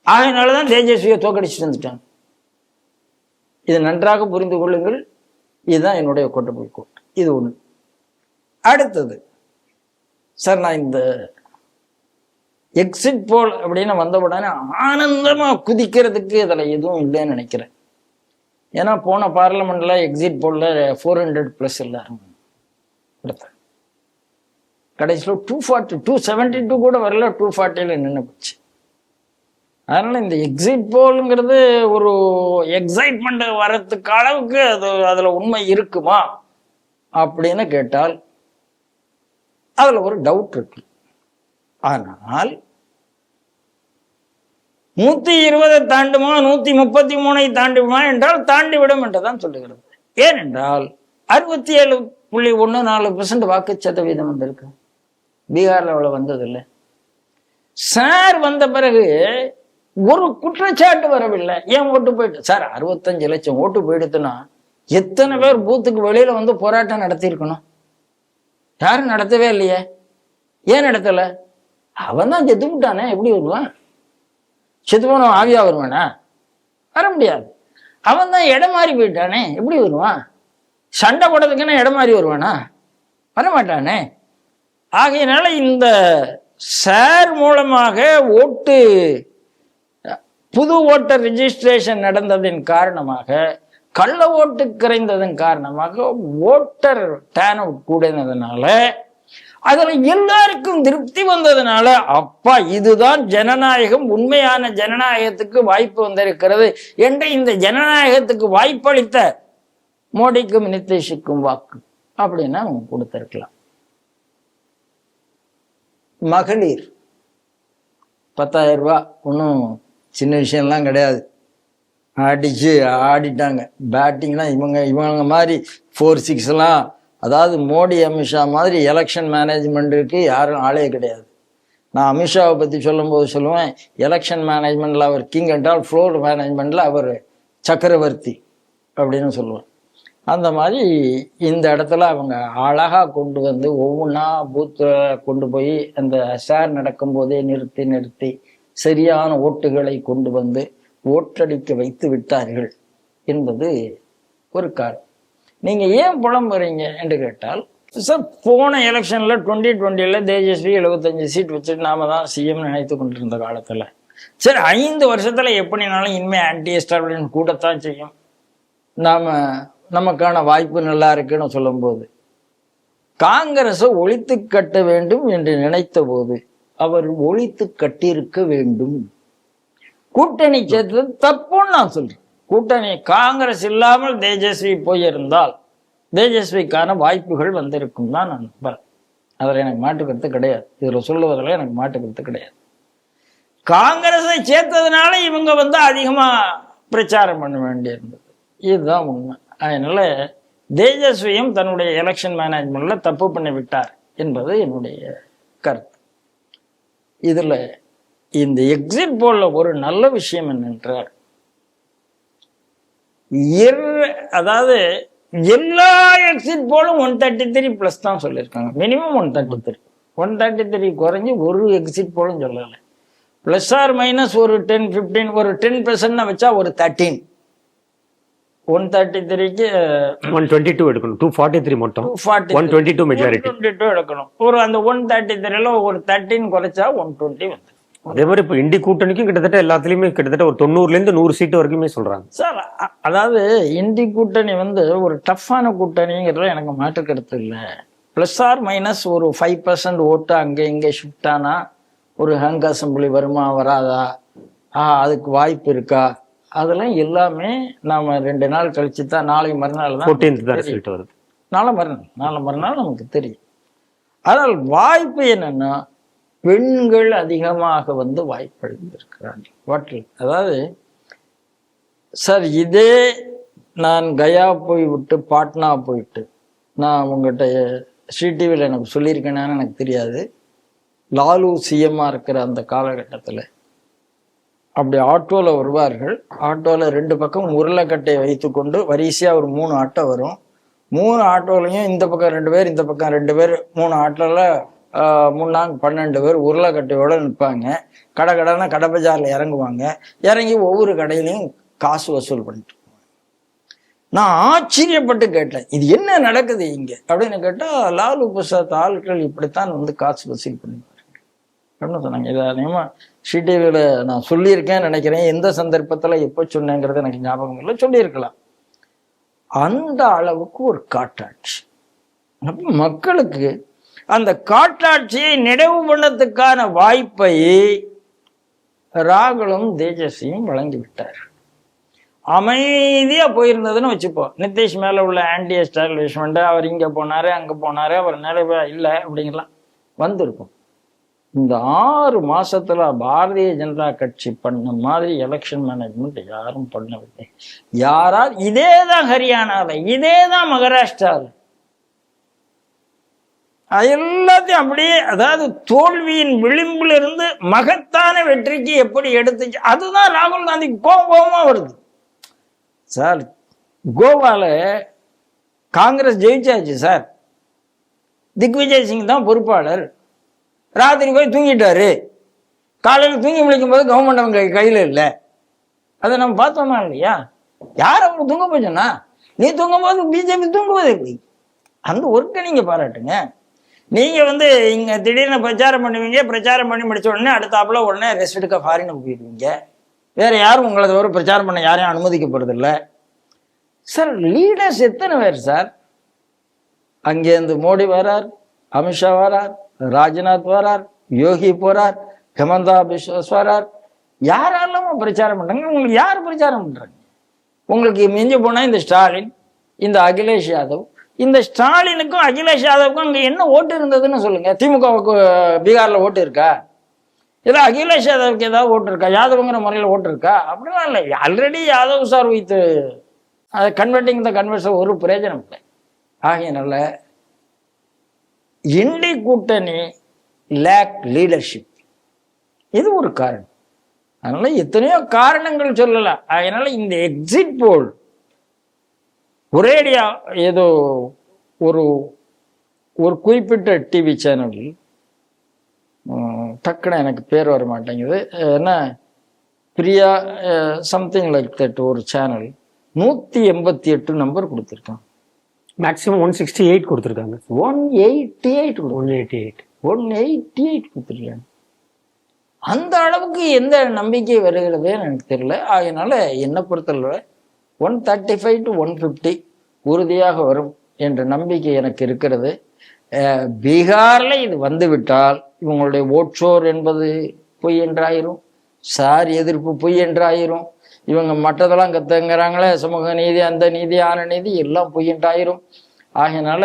ஆகையினாலதான் தேஜஸ்வியை தோக்கடிச்சுட்டு வந்துட்டாங்க. இதை நன்றாக புரிந்து கொள்ளுங்கள். இதுதான் என்னுடைய கோட்டபுல் கோட். இது ஒண்ணு. அடுத்தது சார், நான் இந்த எக்ஸிட் போல் அப்படின்னு வந்த உடனே ஆனந்தமா குதிக்கிறதுக்கு இதுல எதுவும் இல்லைன்னு நினைக்கிறேன். ஏன்னா போன பார்லிமெண்ட்ல எக்ஸிட் போல்ல 400+ எல்லாரும் கொடுத்தாங்க. கடைசியில் 240 272 கூட வரல, 240ல நின்று போச்சு. அதனால இந்த எக்ஸிட் போலுங்கிறது ஒரு எக்ஸைட்மெண்ட் வர்றதுக்கு அளவுக்கு அதுல உண்மை இருக்குமா அப்படின்னு கேட்டால் அதுல ஒரு டவுட் இருக்கு. ஆனால் 120 தாண்டுமா 133 தாண்டுமா என்றால் தாண்டிவிடும் என்றுதான் சொல்லுகிறது. ஏனென்றால் 67.14% வாக்கு சதவீதம் வந்திருக்கு. பீகார்ல அவ்வளவு வந்ததில்லை. சார் வந்த பிறகு ஒரு குற்றச்சாட்டு வரவில்லை. ஏன் ஓட்டு போயிட்டு சார் 65 லட்சம் ஓட்டு போயிடுத்துன்னா எத்தனை பேர் பூத்துக்கு வெளியில வந்து போராட்டம் நடத்தியிருக்கணும்? யாரும் நடத்தவே இல்லையே. ஏன் நடத்தல? அவன் தான் செத்து விட்டானே, எப்படி வருவான்? செத்து போன ஆவியா வருவானா? வர முடியாது. அவன் தான் இடம் மாறி போயிட்டானே, எப்படி வருவான்? சண்டை போடுறதுக்குன்னா இடம் மாறி வருவானா? வரமாட்டானே. ஆகையினால இந்த சார் மூலமாக ஓட்டு புது ஓட்டர் ரிஜிஸ்ட்ரேஷன் நடந்ததின் காரணமாக, கள்ள ஓட்டு குறைந்ததன் காரணமாக ஓட்டர் டேர்ன் அவுட் கூடினதுனால அதுல எல்லாருக்கும் திருப்தி வந்ததுனால அப்பா இதுதான் ஜனநாயகம், உண்மையான ஜனநாயகத்துக்கு வாய்ப்பு வந்திருக்கிறது என்று இந்த ஜனநாயகத்துக்கு வாய்ப்பளித்த மோடிக்கும் நிதிஷுக்கும் வாக்கு அப்படின்னா அவங்க கொடுத்திருக்கலாம். மகளிர் 10,000 ரூபாய் ஒன்றும் சின்ன விஷயம்லாம் கிடையாது. ஆடிட்டாங்க. பேட்டிங்லாம் இவங்க மாதிரி 4-6 அதாவது மோடி அமித்ஷா மாதிரி எலெக்ஷன் மேனேஜ்மெண்ட்டுக்கு யாரும் ஆளே கிடையாது. நான் அமித்ஷாவை பற்றி சொல்லும்போது சொல்லுவேன், எலெக்ஷன் மேனேஜ்மெண்ட்டில் அவர் கிங் என்றால் ஃப்ளோர் மேனேஜ்மெண்ட்டில் அவர் சக்கரவர்த்தி அப்படின்னு சொல்லுவேன். அந்த மாதிரி இந்த இடத்துல அவங்க அழகாக கொண்டு வந்து ஒவ்வொன்றா பூத்தில் கொண்டு போய் அந்த சார் நடக்கும்போதே நிறுத்தி சரியான ஓட்டுகளை கொண்டு வந்து ஓட்டடிக்க வைத்து விட்டார்கள் என்பது ஒரு காரணம். நீங்க ஏன் புலம்புறீங்க என்று கேட்டால், சார் போன எலெக்ஷன்ல 2020 தேஜஸ்வி 75 சீட் வச்சுட்டு நாம தான் சிஎம் நினைத்து கொண்டிருந்த காலத்துல சரி 5 வருஷத்துல எப்படினாலும் இனிமே ஆன்டி எஸ்டாப்ளிஷ்மென்ட் கூடத்தான் செய்யும். நமக்கான வாய்ப்பு நல்லா இருக்குன்னு சொல்லும்போது காங்கிரஸை ஒழித்து கட்ட வேண்டும் என்று நினைத்த போது அவர் ஒழித்து கட்டியிருக்க வேண்டும். கூட்டணி சேர்த்தது தப்புன்னு நான் சொல்றேன். கூட்டணி காங்கிரஸ் இல்லாமல் தேஜஸ்வி போயிருந்தால் தேஜஸ்விக்கான வாய்ப்புகள் வந்திருக்கும் தான் நான் நம்புறேன். அதில் எனக்கு மாட்டுக்கருத்து கிடையாது. இதில் சொல்லுவதில் எனக்கு மாட்டுக்கருத்து கிடையாது. காங்கிரஸை சேர்த்ததுனால இவங்க அதிகமா பிரச்சாரம் பண்ண வேண்டியிருந்தது. இதுதான் உண்மை. அதனால தேஜஸ்வியும் தன்னுடைய எலெக்ஷன் மேனேஜ்மெண்ட்ல தப்பு பண்ணி விட்டார் என்பது என்னுடைய கருத்து. இதுல இந்த எக்ஸிட் போல்ல ஒரு நல்ல விஷயம் என்னென்றால் அதாவது எல்லா எக்ஸிட் போலும் 133+ தான் சொல்லியிருக்காங்க. மினிமம் 133 குறைஞ்சி ஒரு எக்ஸிட் போலும் சொல்லலை. பிளஸ் ஆர் மைனஸ் ஒரு 10-15 ஒரு 10% வச்சா ஒரு 13. 133க்கு 122 எடுக்கணும். 243 மட்டும் 122 மெஜாரிட்டி 122 எடுக்கணும். ஒரு அந்த 133ல ஒரு 13 குறைச்சா 120 வந்து. அதே மாதிரி இப்ப இண்டி கூட்டணிக்கும் கிட்டத்தட்ட எல்லாத்துலயுமே கிட்டத்தட்ட ஒரு 90ல இருந்து 100 சீட்டு வரைக்குமே சொல்றாங்க சார். அதாவது இண்டி கூட்டணி ஒரு டஃப்பான கூட்டணிங்கிறதுல எனக்கு மாற்று கருத்து இல்லை. பிளஸ் ஆர் மைனஸ் ஒரு 5% ஓட்டு அங்கே இங்கே ஷிஃப்ட் ஆனா ஒரு ஹங் அசம்பிளி வருமா வராதா, அதுக்கு வாய்ப்பு இருக்கா, அதெல்லாம் எல்லாமே நாம 2 நாள் கழிச்சு தான், நாளை மறுநாள் தான் 14th ரிசல்ட் வருது. நாளை மறுநாள் நமக்கு தெரியும். ஆனால் வாய்ப்பு என்னன்னா பெண்கள் அதிகமாக வாய்ப்பளித்திருக்கிறார்கள். அதாவது சார் இதே நான் கயா போய்விட்டு பாட்னா போயிட்டு நான் உங்கள்கிட்ட ஸ்ரீடிவியில் எனக்கு சொல்லியிருக்கேனான்னு எனக்கு தெரியாது. லாலு சிஎம்மா இருக்கிற அந்த காலகட்டத்தில் அப்படி ஆட்டோவில் வருவார்கள். ஆட்டோவில் 2 பக்கம் உருளைக்கட்டையை வைத்து கொண்டு வரிசையாக ஒரு 3 ஆட்டோ வரும். 3 ஆட்டோலையும் இந்த பக்கம் 2 பேர் இந்த பக்கம் 2 பேர் 3 ஆட்டோவில் முன்னாங்க 12 பேர் உருளைக்கட்டையோட நிற்பாங்க. கடை பஜார்ல இறங்குவாங்க. இறங்கி ஒவ்வொரு கடையிலையும் காசு வசூல் பண்ணிட்டு. நான் ஆச்சரியப்பட்டு கேட்டேன், இது என்ன நடக்குது இங்க அப்படின்னு கேட்டா, லாலு பிரசாத் ஆட்கள் இப்படித்தான் காசு வசூல் பண்ணுவாங்க அப்படின்னு சொன்னாங்க. இதை அதிகமா ஸ்ரீடிவியில நான் சொல்லியிருக்கேன்னு நினைக்கிறேன். எந்த சந்தர்ப்பத்துல எப்போ சொன்னேங்கிறது எனக்கு ஞாபகம் இல்லை, சொல்லியிருக்கலாம். அந்த அளவுக்கு ஒரு காட்டாட்சி. மக்களுக்கு அந்த காட்டாட்சியை நிறைவு பண்ணத்துக்கான வாய்ப்பை ராகுலும் தேஜஸ்வியும் வழங்கிவிட்டார். அமைதியா போயிருந்ததுன்னு வச்சுப்போம். நிதிஷ் மேல உள்ள ஆன்டி எஸ்டாப்ளிஷ்மெண்ட், அவர் இங்க போனாரு அங்க போனாரு, அவர் நிறைவே இல்லை அப்படிங்கலாம் வந்திருக்கும். இந்த 6 மாசத்துல பாரதிய ஜனதா கட்சி பண்ண மாதிரி எலெக்ஷன் மேனேஜ்மெண்ட் யாரும் பண்ணவில்லை. யாரால் இதேதான் ஹரியானால, இதேதான் மகாராஷ்டிராவில், எல்லாத்தையும் அப்படியே, அதாவது தோல்வியின் விளிம்புல இருந்து மகத்தான வெற்றிக்கு எப்படி எடுத்துச்சு. அதுதான் ராகுல் காந்தி கோபமா வருது சார். கோவால காங்கிரஸ் ஜெயிச்சாச்சு சார். திக்விஜய் சிங் தான் பொறுப்பாளர். ராத்திரி போய் தூங்கிட்டாரு. காலையில் தூங்கி முடிக்கும் போது கவர்மெண்ட் அவங்க கையில இல்லை. அதை நம்ம பார்த்தோமா இல்லையா? யார் அவங்க தூங்க போச்சோன்னா, நீ தூங்கும் போது பிஜேபி தூங்குவது எப்படி? அந்த ஒர்க்கை நீங்க பாராட்டுங்க. நீங்க இங்க திடீர்னு பிரச்சாரம் பண்ணுவீங்க, பிரச்சாரம் பண்ணி முடிச்ச உடனே அடுத்தாப்புல உடனே ரெஸ்ட் எடுக்க ஃபாரினுக்கு போயிடுவீங்க. வேற யாரும் உங்களை தவிர பிரச்சாரம் பண்ண யாரையும் அனுமதிக்கப்படுறது இல்லை சார். லீடர்ஸ் எத்தனை பேர் சார்? அங்கேருந்து மோடி வரார், அமித்ஷா வரார், ராஜ்நாத் வரார், யோகி போறார், ஹெமந்தா பிஸ்வாஸ் வரார். யாரெல்லாம் பிரச்சாரம் பண்றாங்க? உங்களுக்கு யார் பிரச்சாரம் பண்றாங்க? உங்களுக்கு மிஞ்சி போனா இந்த ஸ்டாலின், இந்த அகிலேஷ் யாதவ். இந்த ஸ்டாலினுக்கும் அகிலேஷ் யாதவுக்கும் அங்க என்ன ஓட்டு இருந்ததுன்னு சொல்லுங்க. திமுகவுக்கு பீகார்ல ஓட்டு இருக்கா? இல்ல அகிலேஷ் யாதவுக்கு ஏதாவது ஓட்டு இருக்கா? யாதவ்ங்கிற முறையில் ஓட்டு இருக்கா? அப்படிலாம் இல்லை. ஆல்ரெடி யாதவ் சார் வைத்து அதை கன்வெர்ட்டிங் த கன்வெர்ஷன் ஒரு பிரயோஜனம் இல்லை. ஆகையினால இண்டி கூட்டணி லேக் லீடர்ஷிப், இது ஒரு காரணம். அதனால எத்தனையோ காரணங்கள் சொல்லலாம். அதனால இந்த எக்ஸிட் போல் ஒரேடியா ஏதோ ஒரு குறிப்பிட்ட டிவி சேனல், டக்குன்னு எனக்கு பேர் வர மாட்டேங்குது, என்ன பிரியா சம்திங் லைக் தட், ஒரு சேனல் 188 நம்பர் கொடுத்துருக்கான். மேக்ஸிமம் 168 கொடுத்துருக்காங்க. 188 188 188 கொடுத்துருக்காங்க. அந்த அளவுக்கு எந்த நம்பிக்கை வருகிறது எனக்கு தெரியல. அதனால என்னை பொறுத்தளவு 135 to 150 உறுதியாக வரும் என்ற நம்பிக்கை எனக்கு இருக்கிறது. பீகார்ல இது வந்துவிட்டால் இவங்களுடைய ஓட்சோர் என்பது பொய் என்றாயிரும், சார் எதிர்ப்பு பொய் என்றாயிரும், இவங்க மற்றதெல்லாம் கத்துங்கிறாங்களே சமூக நீதி, அந்த நீதி, ஆன நீதி எல்லாம் பொய் என்றாயிரும். ஆகையினால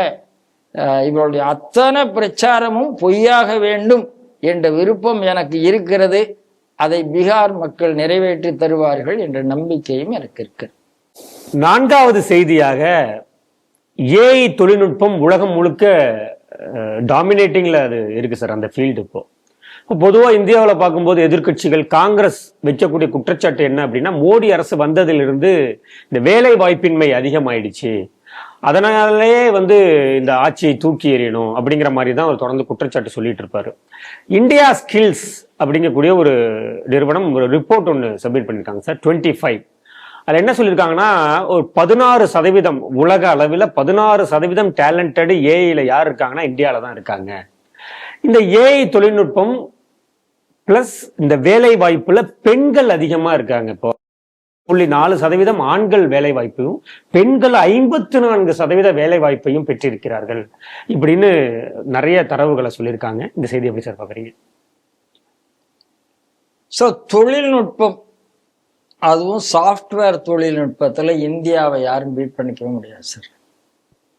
இவருடைய அத்தனை பிரச்சாரமும் பொய்யாக வேண்டும் என்ற விருப்பம் எனக்கு இருக்கிறது. அதை பீகார் மக்கள் நிறைவேற்றி தருவார்கள் என்ற நம்பிக்கையும் எனக்கு இருக்கு. 4வது செய்தியாக ஏஐ தொழில்நுட்பம் உலகம் முழுக்க டாமினேட்டிங்ல அது இருக்கு சார் அந்த ஃபீல்டு. இப்போ பொதுவாக இந்தியாவில் பார்க்கும்போது எதிர்க்கட்சிகள் காங்கிரஸ் வைக்கக்கூடிய குற்றச்சாட்டு என்ன அப்படின்னா, மோடி அரசு வந்ததிலிருந்து இந்த வேலை வாய்ப்பின்மை அதிகமாயிடுச்சு, அதனாலேயே இந்த ஆட்சியை தூக்கி எறியணும் அப்படிங்கிற மாதிரி தான் அவர் தொடர்ந்து குற்றச்சாட்டு சொல்லிட்டு இருப்பாரு. இந்தியா ஸ்கில்ஸ் அப்படிங்கக்கூடிய ஒரு நிறுவனம் ஒரு ரிப்போர்ட் ஒன்று சப்மிட் பண்ணியிருக்காங்க சார், 25. அதில் என்ன சொல்லியிருக்காங்கன்னா, ஒரு 16% உலக அளவில் 16% டேலண்டட் ஏஐல யார் இருக்காங்கன்னா இந்தியாவில தான் இருக்காங்க. இந்த ஏஐ தொழில்நுட்பம் பிளஸ் இந்த வேலை வாய்ப்புல பெண்கள் அதிகமா இருக்காங்க. இப்போ 0.4% ஆண்கள் வேலை வாய்ப்பையும் பெண்கள் 54% வேலை வாய்ப்பையும் பெற்றிருக்கிறார்கள் இப்படின்னு நிறைய தரவுகளை சொல்லியிருக்காங்க. இந்த செய்தி எப்படி சார் பாக்குறீங்க? ஸோ தொழில்நுட்பம், அதுவும் சாஃப்ட்வேர் தொழில்நுட்பத்தில் இந்தியாவை யாரும் பீட் பண்ணிக்கவே முடியாது சார்.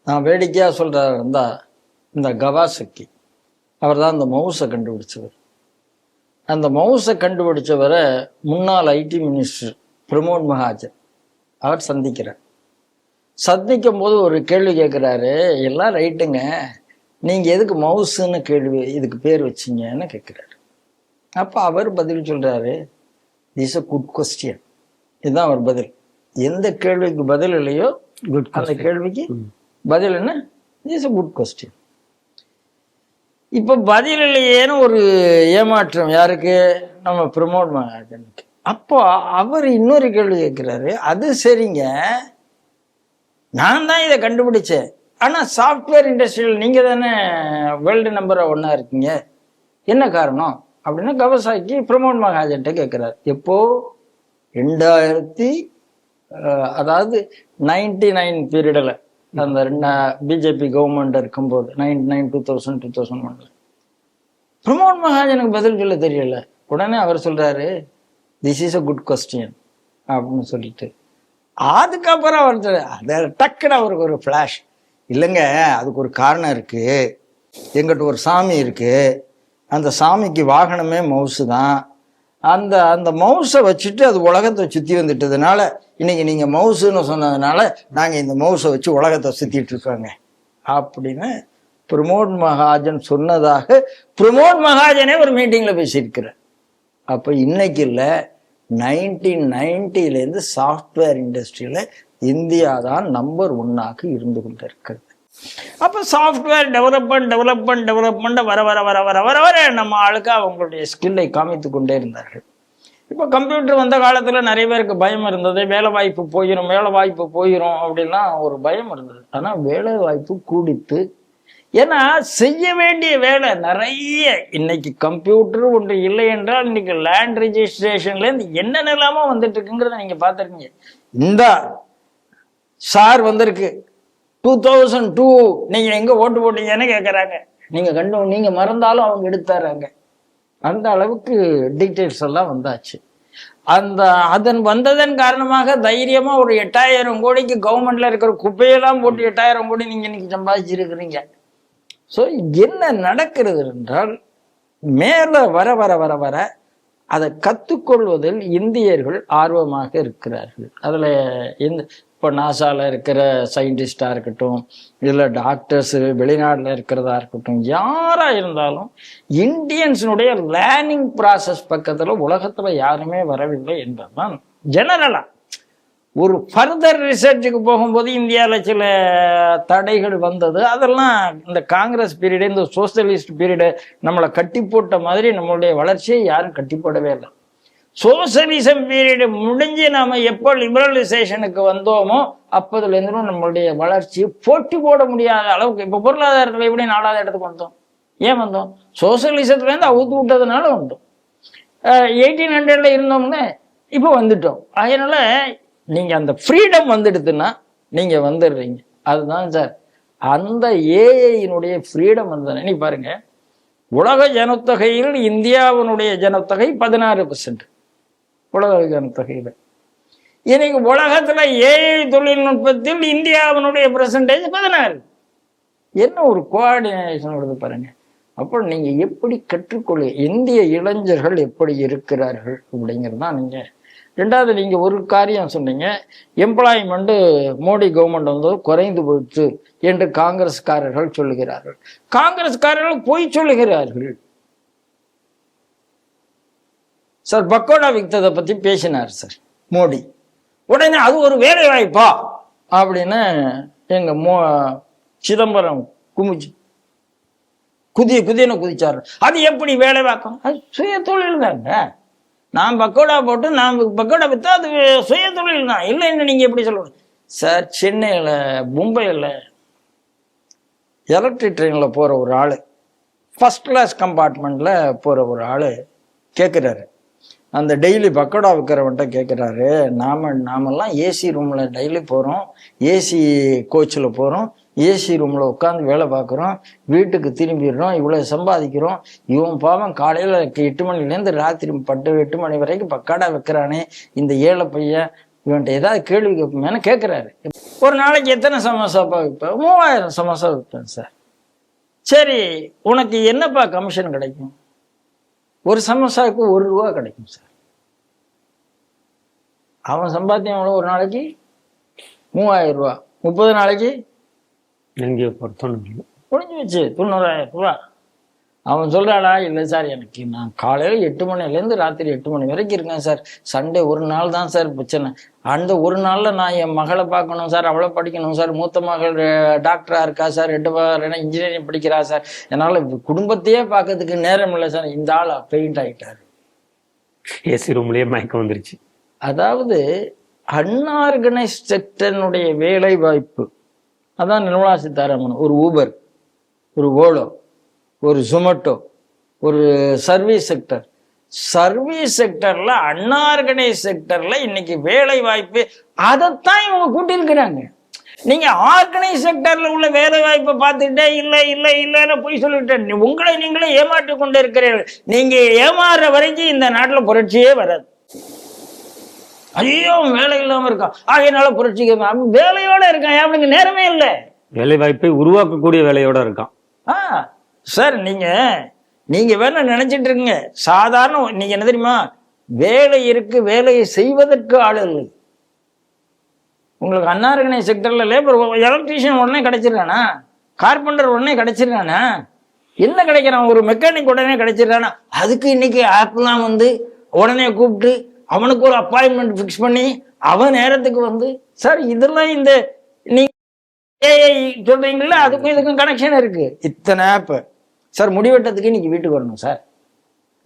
நான் வேடிக்கையாக சொல்கிறதா இருந்தால், இந்த கவாசக்கி அவர் தான் அந்த மவுஸை கண்டுபிடிச்சவர். அந்த மவுஸை கண்டுபிடிச்சவரை முன்னாள் ஐடி மினிஸ்டர் பிரமோத் மகாஜன் அவர் சந்திக்கும் போது ஒரு கேள்வி கேட்குறாரு, எல்லாம் ரைட்டுங்க, நீங்கள் எதுக்கு மவுஸுன்னு இதுக்கு பேர் வச்சிங்கன்னு கேட்குறாரு. அப்போ அவர் பதில் சொல்கிறாரு, திஸ் அ குட் கொஸ்டின். இதுதான் அவர் பதில். எந்த கேள்விக்கு பதில் இல்லையோ அந்த கேள்விக்கு பதில் என்ன, திஸ் அ குட் கொஸ்டின். இப்போ பதில் இல்லையேன்னு ஒரு ஏமாற்றம் யாருக்கு, நம்ம பிரமோத் மகாஜனுக்கு. அப்போ அவர் இன்னொரு கேள்வி கேட்கிறாரு, அது சரிங்க, நான் தான் இதை கண்டுபிடிச்சேன், ஆனால் சாஃப்ட்வேர் இண்டஸ்ட்ரியில் நீங்கள் தானே வேர்ல்டு நம்பர் 1 இருக்கீங்க, என்ன காரணம் அப்படின்னா கவசாக்கி பிரமோத் மகாஜன்ட்ட கேட்கிறார். எப்போ 99 பீரியடில் அந்த பிஜேபி கவர்மெண்ட் இருக்கும்போது 99, 2000, 2001 பிரமோத் மகாஜனுக்கு பதில் சொல்ல தெரியல. உடனே அவர் சொல்றாரு, this is a good question அப்படின்னு சொல்லிட்டு, அதுக்கப்புறம் அவர் அதை டக்குன்னு அவருக்கு ஒரு ஃபிளாஷ், இல்லைங்க அதுக்கு ஒரு காரணம் இருக்கு, எங்கிட்ட ஒரு சாமி இருக்கு, அந்த சாமிக்கு வாகனமே மவுசு தான், அந்த மவுஸை வச்சுட்டு அது உலகத்தை சுற்றி வந்துட்டதுனால இன்னைக்கு நீங்க மவுசுன்னு சொன்னதுனால நாங்க இந்த மவுஸை வச்சு உலகத்தை சுத்திட்டு இருக்கோங்க அப்படின்னு பிரமோத் மகாஜன் சொன்னதாக பிரமோத் மகாஜனே ஒரு மீட்டிங்ல பேசியிருக்கிறார். அப்ப இன்னைக்கு இல்ல, 1990 சாஃப்ட்வேர் இண்டஸ்ட்ரியில இந்தியா தான் நம்பர் 1 இருந்து கொண்டு இருக்கிறது. அப்போ சாஃப்ட்வேர் டெவலப்மெண்ட் வர வர வர வர வர வர நம்ம ஆளுக்கு அவங்களுடைய ஸ்கில்லை காமித்து கொண்டே இருந்தார்கள். இப்போ கம்ப்யூட்டர் வந்த காலத்தில் நிறைய பேருக்கு பயம் இருந்தது, வேலை வாய்ப்பு போயிடும் அப்படின்லாம் ஒரு பயம் இருந்தது. ஆனால் வேலை வாய்ப்பு கூடித்து, ஏன்னா செய்ய வேண்டிய வேலை நிறைய. இன்னைக்கு கம்ப்யூட்டர் ஒன்று இல்லை என்றால் இன்னைக்கு லேண்ட் ரெஜிஸ்ட்ரேஷன்லேருந்து என்னென்னலாமோ வந்துட்டு இருக்குங்கிறத நீங்கள் பார்த்துருக்கீங்க. இந்த சார் வந்திருக்கு 2002 நீங்க எங்க ஓட்டு போட்டீங்கன்னு கேட்கறாங்க. நீங்க மறந்தாலும் அவங்க எடுத்துறாங்க. அந்த அளவுக்கு டீட்டெயில்ஸ் எல்லாம் வந்தாச்சு. அதன் வந்ததன் காரணமாக தைரியமா ஒரு 8000 கோடிக்கு கவர்மெண்ட்ல இருக்கிற குப்பையெல்லாம் போட்டு 8000 கோடி நீங்க இன்னைக்கு சம்பாதிச்சிருக்கிறீங்க. ஸோ என்ன நடக்கிறது என்றால், மேல வர வர வர வர அதை கற்றுக்கொள்வதில் இந்தியர்கள் ஆர்வமாக இருக்கிறார்கள். அதுல இப்போ நாசாவில் இருக்கிற சயின்டிஸ்டாக இருக்கட்டும், இல்லை டாக்டர்ஸு வெளிநாட்டில் இருக்கிறதா இருக்கட்டும், யாராக இருந்தாலும் இந்தியன்ஸினுடைய லேர்னிங் ப்ராசஸ் பக்கத்தில் உலகத்தில் யாருமே வரவில்லை என்பதுதான் ஜெனரலாக. ஒரு ஃபர்தர் ரிசர்ச்சுக்கு போகும்போது இந்தியாவில் சில தடைகள் வந்தது. அதெல்லாம் இந்த காங்கிரஸ் பீரியடு, இந்த சோசியலிஸ்ட் பீரியடு நம்மளை கட்டி போட்ட மாதிரி நம்மளுடைய வளர்ச்சியை யாரும் கட்டி போடவே இல்லை. சோசியலிசம் பீரியடு முடிஞ்சு நாம எப்போ லிபரலைசேஷனுக்கு வந்தோமோ அப்போதுலேருந்து நம்மளுடைய வளர்ச்சி போட்டி போட முடியாத அளவுக்கு இப்போ பொருளாதாரத்தில் எப்படி 4வது இடத்துக்கு வந்தோம்? ஏன் வந்தோம்? சோசியலிசத்துலேருந்து அவுத்து விட்டதுனால வந்தோம். 1800 இருந்தோம்னு இப்போ வந்துட்டோம். அதனால நீங்க அந்த ஃப்ரீடம் வந்துடுதுன்னா நீங்க வந்துடுறீங்க. அதுதான் சார் அந்த ஏஐயினுடைய ஃப்ரீடம் வந்தது. நீ பாருங்க, உலக ஜனத்தொகையில் இந்தியாவினுடைய ஜனத்தொகை 16%. உலக ஜனத்தொகையில் இன்னைக்கு உலகத்துல ஏஐ தொழில்நுட்பத்தில் இந்தியாவினுடைய பெர்சன்டேஜ் 16. என்ன ஒரு கோஆர்டினேஷன் வருது பாருங்க. அப்போ நீங்க எப்படி கற்றுக்கொள்ள, இந்திய இளைஞர்கள் எப்படி இருக்கிறார்கள் அப்படிங்கிறது தான். நீங்க 2வது நீங்க ஒரு காரியம் சொன்னீங்க, எம்ப்ளாய்மெண்ட் மோடி கவர்மெண்ட் வந்து குறைந்து போயிடுச்சு என்று காங்கிரஸ்காரர்கள் சொல்லுகிறார்கள். காங்கிரஸ்காரர்கள் பொய் சொல்லுகிறார்கள் சார். பக்கோடா வித்ததை பத்தி பேசினார் சார் மோடி. உடனே அது ஒரு வேலை வாய்ப்பா அப்படின்னு எங்க சிதம்பரம் குதின்னு குதிச்சாரு. அது எப்படி வேலை வாக்கம்? அது சுய தொழில் தாங்க. நான் பக்கோடா போட்டு நான் பக்கோடா வித்தா அது சுய தொழில் தான். இல்லைன்னு நீங்க எப்படி சொல்லுங்க சார்? சென்னையில் மும்பையில் எலக்ட்ரிக் ட்ரெயினில் போகிற ஒரு ஆள், ஃபர்ஸ்ட் கிளாஸ் கம்பார்ட்மெண்ட்டில் போகிற ஒரு ஆள் கேட்குறாரு, அந்த டெய்லி பக்கோடா விற்கிறவன்ட்ட கேட்குறாரு, நாமெல்லாம் ஏசி ரூமில் டெய்லி போகிறோம், ஏசி கோச்சில் போகிறோம், ஏசி ரூமில் உட்காந்து வேலை பார்க்குறோம், வீட்டுக்கு திரும்பிடுறோம், இவ்வளோ சம்பாதிக்கிறோம். இவன் பாவம் காலையில் 8 மணிலேருந்து ராத்திரி 8 மணி வரைக்கும் பக்கோடா விற்கிறானே, இந்த ஏழை பையன், இவன்ட்ட ஏதாவது கேள்வி கேட்போமேனு கேட்குறாரு. ஒரு நாளைக்கு எத்தனை சமோசாப்பா விற்பேன்? 3000 சமோசா விற்பேன் சார். சரி, உனக்கு என்னப்பா கமிஷன் கிடைக்கும்? ஒரு சமோசாவுக்கு 1 ரூபா கிடைக்கும் சார். அவன் சம்பாத்தியம் எவ்வளோ? ஒரு நாளைக்கு 3000 ரூபா, 30 நாளைக்கு முடிஞ்சு வச்சு 90,000 ரூபா. அவன் சொல்றாடா, இல்லை சார் எனக்கு நான் காலையில் 8 மணிலேருந்து ராத்திரி 8 மணி வரைக்கும் இருக்கேன் சார். சண்டே ஒரு நாள் தான் சார் பிரச்சனை. அந்த ஒரு நாளில் நான் என் மகளை பார்க்கணும் சார், அவளை படிக்கணும் சார், மூத்த மகள் டாக்டராக இருக்கா சார், 2 இன்ஜினியரிங் படிக்கிறா சார், என்னால் குடும்பத்தையே பார்க்கறதுக்கு நேரம் இல்லை சார். இந்த ஆள் பெயிண்ட் ஆகிட்டார், ஏசி ரூம்லேயே மயக்கம் வந்துருச்சு. அதாவது அன்ஆர்கனைஸ்ட் செக்டனுடைய வேலை வாய்ப்பு. அதான் நிர்மலா சீதாராமன் ஒரு ஊபர், ஒரு ஓலோ, ஒரு ஜொமேட்டோ, ஒரு சர்வீஸ் செக்டர்ல அன்ஆர்கனைஸ் செக்டர்ல இன்னைக்கு வேலை வாய்ப்பு, அதைத்தான் இவங்க கூட்டியிருக்கிறாங்க. நீங்க ஆர்கனைஸ் செக்டர்ல உள்ள வேலை வாய்ப்பை பார்த்துக்கிட்டே இல்லைன்னு போய் சொல்லிட்டு உங்களை நீங்களே ஏமாற்றி கொண்டு இருக்கிறீர்கள். நீங்க ஏமாறுற வரைக்கும் இந்த நாட்டுல புரட்சியே வராது. ஐயோ வேலை இல்லாம இருக்கான், ஆகையினால புரட்சிக்கு வேலையோட இருக்கான், அவனுக்கு நேரமே இல்லை. வேலை வாய்ப்பை உருவாக்கக்கூடிய வேலையோட இருக்கான். சார் நீங்க வேணா நினைச்சிட்டு இருக்கீங்க, சாதாரண நீங்க என்ன தெரியுமா, வேலை இருக்கு, வேலையை செய்வதற்கு ஆள் இல்லை. உங்களுக்கு அன்ஆர்கனைஸ் செக்டர்ல லேபர், எலக்ட்ரீஷியன் உடனே கிடைச்சிருக்கானா, கார்பெண்டர் உடனே கிடைச்சிருக்கானா, என்ன கிடைக்கிறான், ஒரு மெக்கானிக் உடனே கிடைச்சிருக்கானா. அதுக்கு இன்னைக்கு ஆப்லாம் வந்து உடனே கூப்பிட்டு அவனுக்கு ஒரு அப்பாயின்மெண்ட் ஃபிக்ஸ் பண்ணி அவன் நேரத்துக்கு வந்து, சார் இதெல்லாம் இந்த நீங்க சொல்றீங்களா, அதுக்கும் இதுக்கும் கனெக்ஷன் இருக்கு. இத்தனை ஆப் சார். முடிவெட்டத்துக்கு இன்னைக்கு வீட்டுக்கு வரணும் சார்.